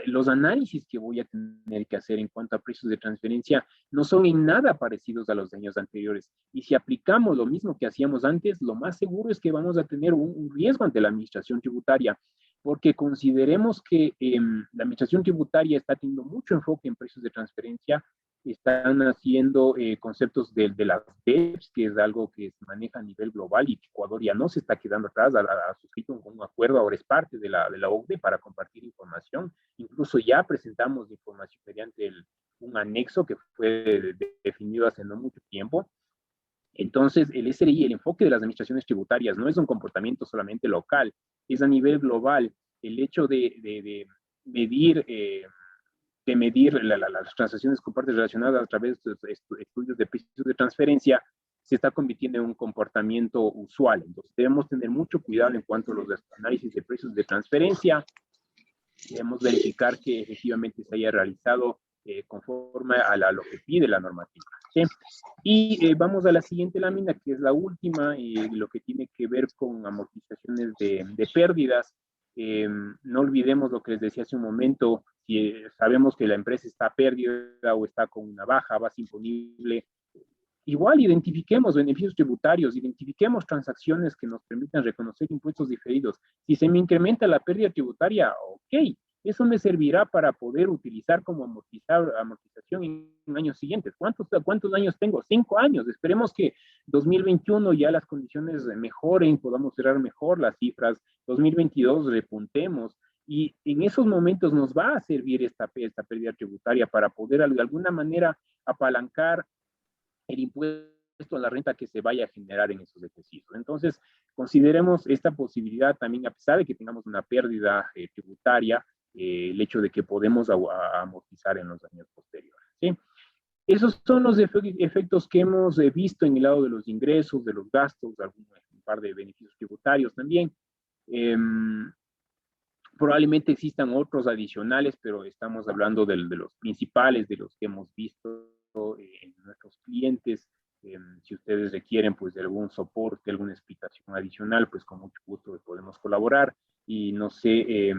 los análisis que voy a tener que hacer en cuanto a precios de transferencia no son en nada parecidos a los de años anteriores. Y si aplicamos lo mismo que hacíamos antes, lo más seguro es que vamos a tener un riesgo ante la administración tributaria, porque consideremos que la administración tributaria está teniendo mucho enfoque en precios de transferencia, están haciendo conceptos de las BEPS, que es algo que se maneja a nivel global y que Ecuador ya no se está quedando atrás, ha suscrito un acuerdo, ahora es parte de la OCDE para compartir información. Incluso ya presentamos información mediante un anexo que fue definido hace no mucho tiempo. Entonces, el SRI, el enfoque de las administraciones tributarias no es un comportamiento solamente local, es a nivel global. El hecho de medir las transacciones con partes relacionadas a través de estudios de precios de transferencia se está convirtiendo en un comportamiento usual. Entonces, debemos tener mucho cuidado en cuanto a los análisis de precios de transferencia. Debemos verificar que efectivamente se haya realizado conforme a lo que pide la normativa. ¿Sí? Y vamos a la siguiente lámina, que es la última, lo que tiene que ver con amortizaciones de pérdidas. No olvidemos lo que les decía hace un momento, si sabemos que la empresa está pérdida o está con una baja base imponible, igual identifiquemos beneficios tributarios, identifiquemos transacciones que nos permitan reconocer impuestos diferidos. Si se me incrementa la pérdida tributaria, ok, eso me servirá para poder utilizar como amortización en años siguientes. ¿Cuántos años tengo? 5 años. Esperemos que 2021 ya las condiciones mejoren, podamos cerrar mejor las cifras. 2022 repuntemos. Y en esos momentos nos va a servir esta pérdida tributaria para poder de alguna manera apalancar el impuesto a la renta que se vaya a generar en esos ejercicios. Entonces, consideremos esta posibilidad también, a pesar de que tengamos una pérdida tributaria, el hecho de que podemos amortizar en los años posteriores. ¿Sí? Esos son los efectos que hemos visto en el lado de los ingresos, de los gastos, un par de beneficios tributarios también. Probablemente existan otros adicionales, pero estamos hablando de los principales, de los que hemos visto en nuestros clientes. Si ustedes requieren pues de algún soporte, alguna explicación adicional, pues con mucho gusto podemos colaborar. Y no sé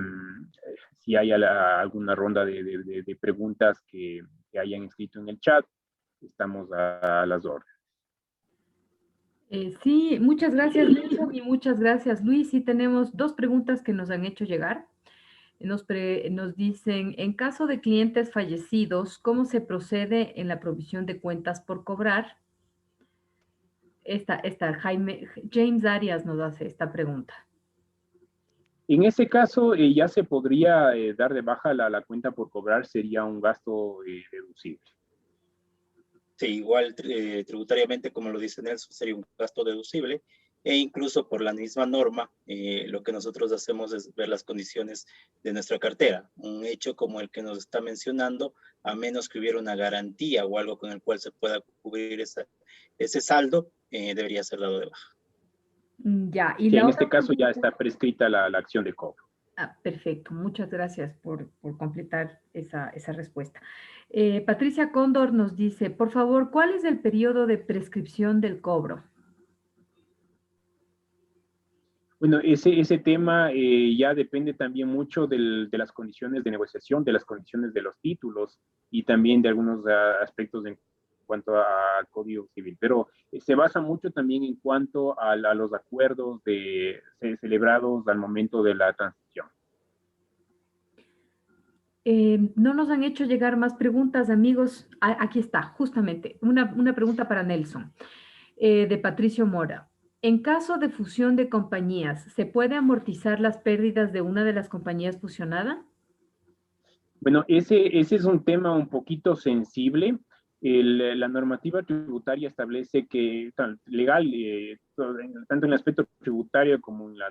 si hay alguna ronda de preguntas que hayan escrito en el chat. Estamos a las órdenes. Sí, muchas gracias, Nelson, y muchas gracias, Luis. Sí, tenemos dos preguntas que nos han hecho llegar. Nos dicen, en caso de clientes fallecidos, ¿cómo se procede en la provisión de cuentas por cobrar? James Arias nos hace esta pregunta. En ese caso, ya se podría dar de baja la cuenta por cobrar, sería un gasto deducible. Sí, igual tributariamente, como lo dice Nelson, sería un gasto deducible, e incluso por la misma norma, lo que nosotros hacemos es ver las condiciones de nuestra cartera. Un hecho como el que nos está mencionando, a menos que hubiera una garantía o algo con el cual se pueda cubrir ese saldo, debería ser dado de baja. Ya, y en este caso ya está prescrita la acción de cobro. Perfecto, muchas gracias por completar esa respuesta. Patricia Cóndor nos dice, por favor, ¿cuál es el periodo de prescripción del cobro? Bueno, ese tema ya depende también mucho de las condiciones de negociación, de las condiciones de los títulos y también de algunos aspectos en cuanto al Código Civil. Pero se basa mucho también en cuanto a los acuerdos celebrados al momento de la transición. No nos han hecho llegar más preguntas, amigos. Aquí está, justamente, una pregunta para Nelson, de Patricio Mora. En caso de fusión de compañías, ¿se puede amortizar las pérdidas de una de las compañías fusionada? Bueno, ese es un tema un poquito sensible. La normativa tributaria establece que, legal, tanto en el aspecto tributario como en la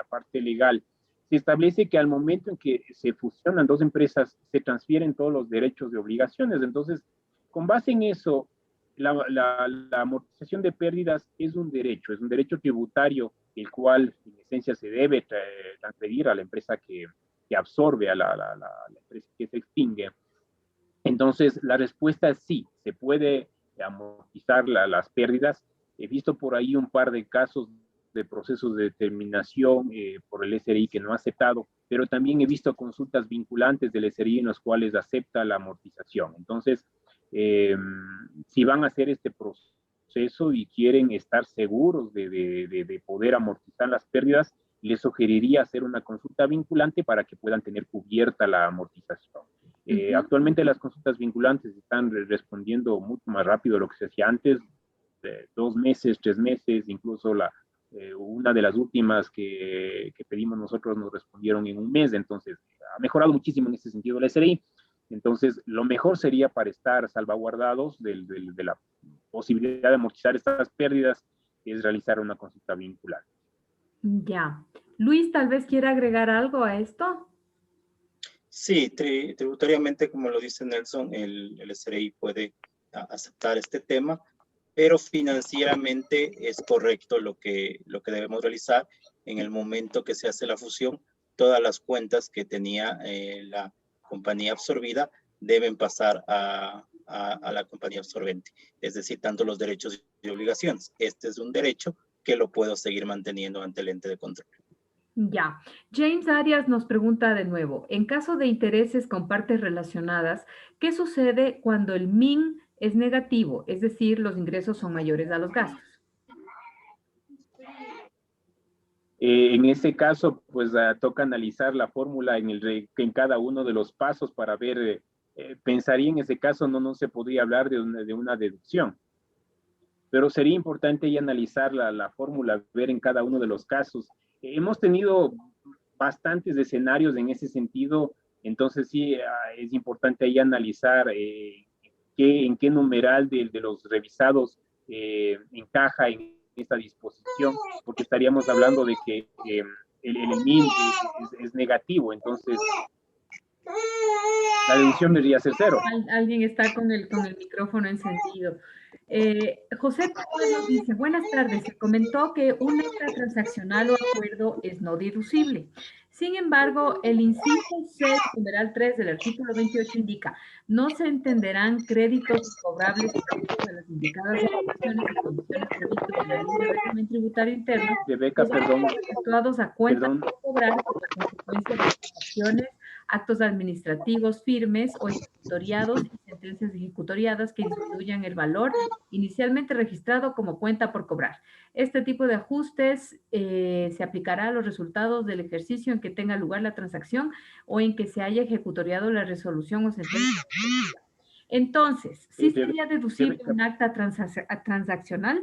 parte legal, se establece que al momento en que se fusionan dos empresas, se transfieren todos los derechos y obligaciones. Entonces, con base en eso, la amortización de pérdidas es un derecho tributario, el cual en esencia se debe transferir a la empresa que absorbe a la empresa que se extingue. Entonces, la respuesta es sí, se puede amortizar las pérdidas. He visto por ahí un par de casos de procesos de determinación por el SRI que no ha aceptado, pero también he visto consultas vinculantes del SRI en las cuales acepta la amortización. Entonces, si van a hacer este proceso y quieren estar seguros de poder amortizar las pérdidas, les sugeriría hacer una consulta vinculante para que puedan tener cubierta la amortización. Actualmente las consultas vinculantes están respondiendo mucho más rápido de lo que se hacía antes, 2 meses, 3 meses, incluso una de las últimas que pedimos nosotros nos respondieron en 1 mes, entonces ha mejorado muchísimo en ese sentido el SRI. Entonces, lo mejor sería para estar salvaguardados de la posibilidad de amortizar estas pérdidas es realizar una consulta vinculante. Ya. Luis, tal vez quiera agregar algo a esto. Sí, tributariamente, como lo dice Nelson, el SRI puede aceptar este tema, pero financieramente es correcto lo que debemos realizar en el momento que se hace la fusión. Todas las cuentas que tenía la compañía absorbida deben pasar a la compañía absorbente, es decir, tanto los derechos y obligaciones. Este es un derecho que lo puedo seguir manteniendo ante el ente de control. Ya. James Arias nos pregunta de nuevo, en caso de intereses con partes relacionadas, ¿qué sucede cuando el MIN es negativo? Es decir, los ingresos son mayores a los gastos. En ese caso, pues toca analizar la fórmula en cada uno de los pasos para ver, pensaría en ese caso no se podría hablar de una deducción, pero sería importante ya analizar la fórmula, ver en cada uno de los casos. Hemos tenido bastantes escenarios en ese sentido, entonces sí es importante ahí analizar en qué numeral de los revisados encaja en esta disposición, porque estaríamos hablando de que el MIN es negativo, entonces La deducción debería ser cero. Alguien está con el micrófono encendido. José Pablo dice, buenas tardes, se comentó que un acta transaccional o acuerdo es no deducible. Sin embargo, el inciso 6, numeral 3 del artículo 28 indica, no se entenderán créditos cobrables sujetos a las indicadas limitaciones y condiciones previstas en la Ley de Régimen Tributario Interno, Rebeca, los actos efectuados a cuenta perdón. por cobrar como consecuencia de transacciones, actos administrativos firmes o ejecutoriados y sentencias ejecutoriadas que disminuyan el valor inicialmente registrado como cuenta por cobrar. Este tipo de ajustes se aplicará a los resultados del ejercicio en que tenga lugar la transacción o en que se haya ejecutoriado la resolución o sentencia. Entonces, ¿sí sería deducible Rebeca, un acta transaccional?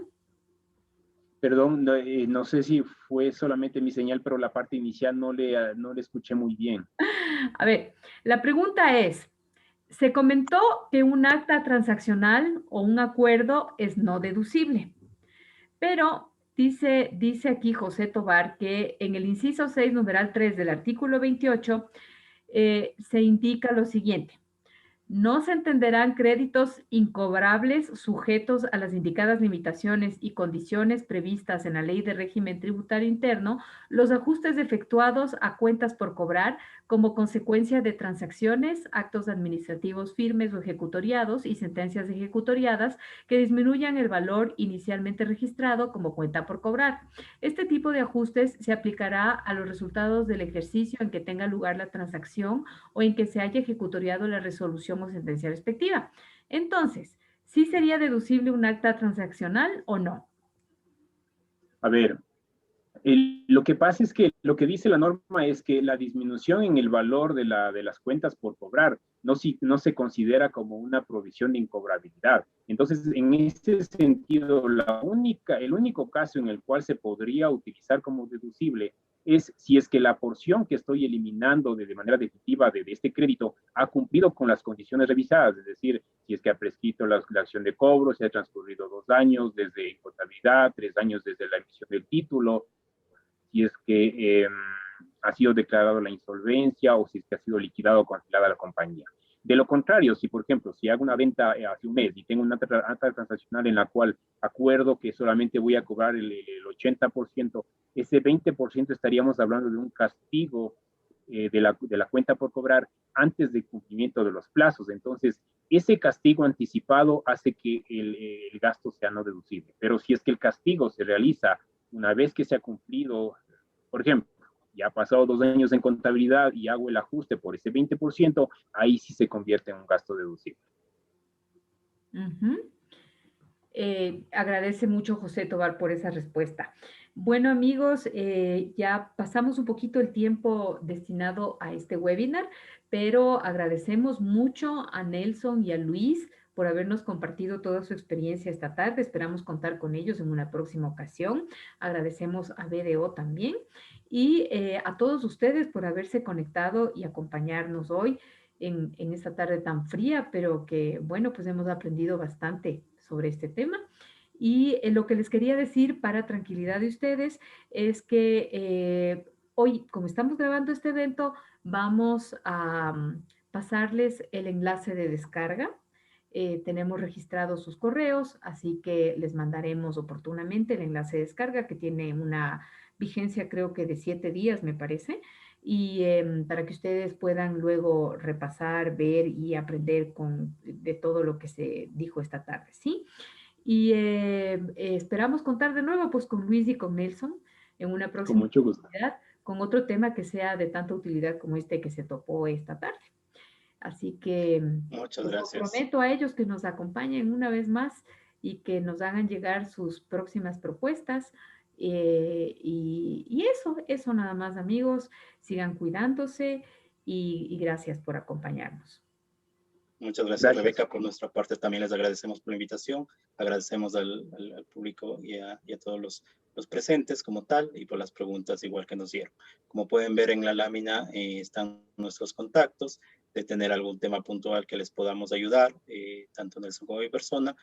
perdón, no, no sé si fue solamente mi señal, pero la parte inicial no le escuché muy bien. A ver, la pregunta es, se comentó que un acta transaccional o un acuerdo es no deducible, pero dice aquí José Tobar que en el inciso 6, numeral 3 del artículo 28, se indica lo siguiente. No se entenderán créditos incobrables sujetos a las indicadas limitaciones y condiciones previstas en la Ley de Régimen Tributario Interno los ajustes efectuados a cuentas por cobrar como consecuencia de transacciones, actos administrativos firmes o ejecutoriados y sentencias ejecutoriadas que disminuyan el valor inicialmente registrado como cuenta por cobrar. Este tipo de ajustes se aplicará a los resultados del ejercicio en que tenga lugar la transacción o en que se haya ejecutoriado la resolución o sentencia respectiva. Entonces, ¿sí sería deducible un acta transaccional o no? A ver, lo que pasa es que lo que dice la norma es que la disminución en el valor de las cuentas por cobrar no se considera como una provisión de incobrabilidad. Entonces, en ese sentido, el único caso en el cual se podría utilizar como deducible es si es que la porción que estoy eliminando de manera definitiva de este crédito ha cumplido con las condiciones revisadas, es decir, si es que ha prescrito la acción de cobro, si ha transcurrido 2 años desde imputabilidad, 3 años desde la emisión del título, si es que ha sido declarado la insolvencia o si es que ha sido liquidado o cancelada la compañía. De lo contrario, si por ejemplo, si hago una venta hace un mes y tengo una acta transaccional en la cual acuerdo que solamente voy a cobrar el 80%, ese 20% estaríamos hablando de un castigo de la cuenta por cobrar antes del cumplimiento de los plazos. Entonces, ese castigo anticipado hace que el gasto sea no deducible. Pero si es que el castigo se realiza una vez que se ha cumplido, por ejemplo, ya ha pasado 2 años en contabilidad y hago el ajuste por ese 20%, ahí sí se convierte en un gasto deducible. Agradece mucho José Tobar por esa respuesta. Bueno, amigos, ya pasamos un poquito el tiempo destinado a este webinar, pero agradecemos mucho a Nelson y a Luis por habernos compartido toda su experiencia esta tarde. Esperamos contar con ellos en una próxima ocasión. Agradecemos a BDO también y a todos ustedes por haberse conectado y acompañarnos hoy en esta tarde tan fría, pero que, bueno, pues hemos aprendido bastante sobre este tema. Y lo que les quería decir para tranquilidad de ustedes es que hoy, como estamos grabando este evento, vamos a pasarles el enlace de descarga. Tenemos registrados sus correos, así que les mandaremos oportunamente el enlace de descarga que tiene una vigencia creo que de 7 días, me parece, y para que ustedes puedan luego repasar, ver y aprender de todo lo que se dijo esta tarde, ¿sí? Y esperamos contar de nuevo pues con Luis y con Nelson en una próxima Con mucho gusto. oportunidad, con otro tema que sea de tanta utilidad como este que se topó esta tarde. Así que Muchas les gracias. prometo a ellos que nos acompañen una vez más y que nos hagan llegar sus próximas propuestas. Y eso nada más, amigos. Sigan cuidándose y gracias por acompañarnos. Muchas gracias, Gracias. Rebeca. Por nuestra parte también les agradecemos por la invitación, agradecemos al público y a todos los presentes como tal y por las preguntas igual que nos dieron. Como pueden ver en la lámina están nuestros contactos, de tener algún tema puntual que les podamos ayudar, tanto Nelson como mi persona,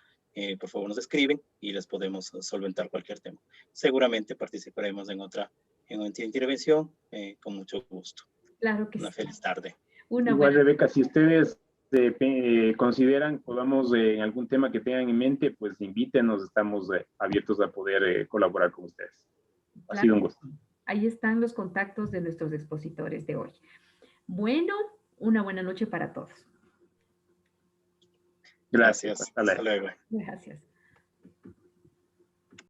por favor nos escriben y les podemos solventar cualquier tema. Seguramente participaremos en otra intervención con mucho gusto. Claro que Una sí. feliz tarde. Igual, Rebeca, si ustedes consideran, podamos, en algún tema que tengan en mente, pues invítenos, estamos abiertos a poder colaborar con ustedes. Ha sido un gusto. Ahí están los contactos de nuestros expositores de hoy. Bueno, una buena noche para todos. Gracias. Hasta luego. Gracias.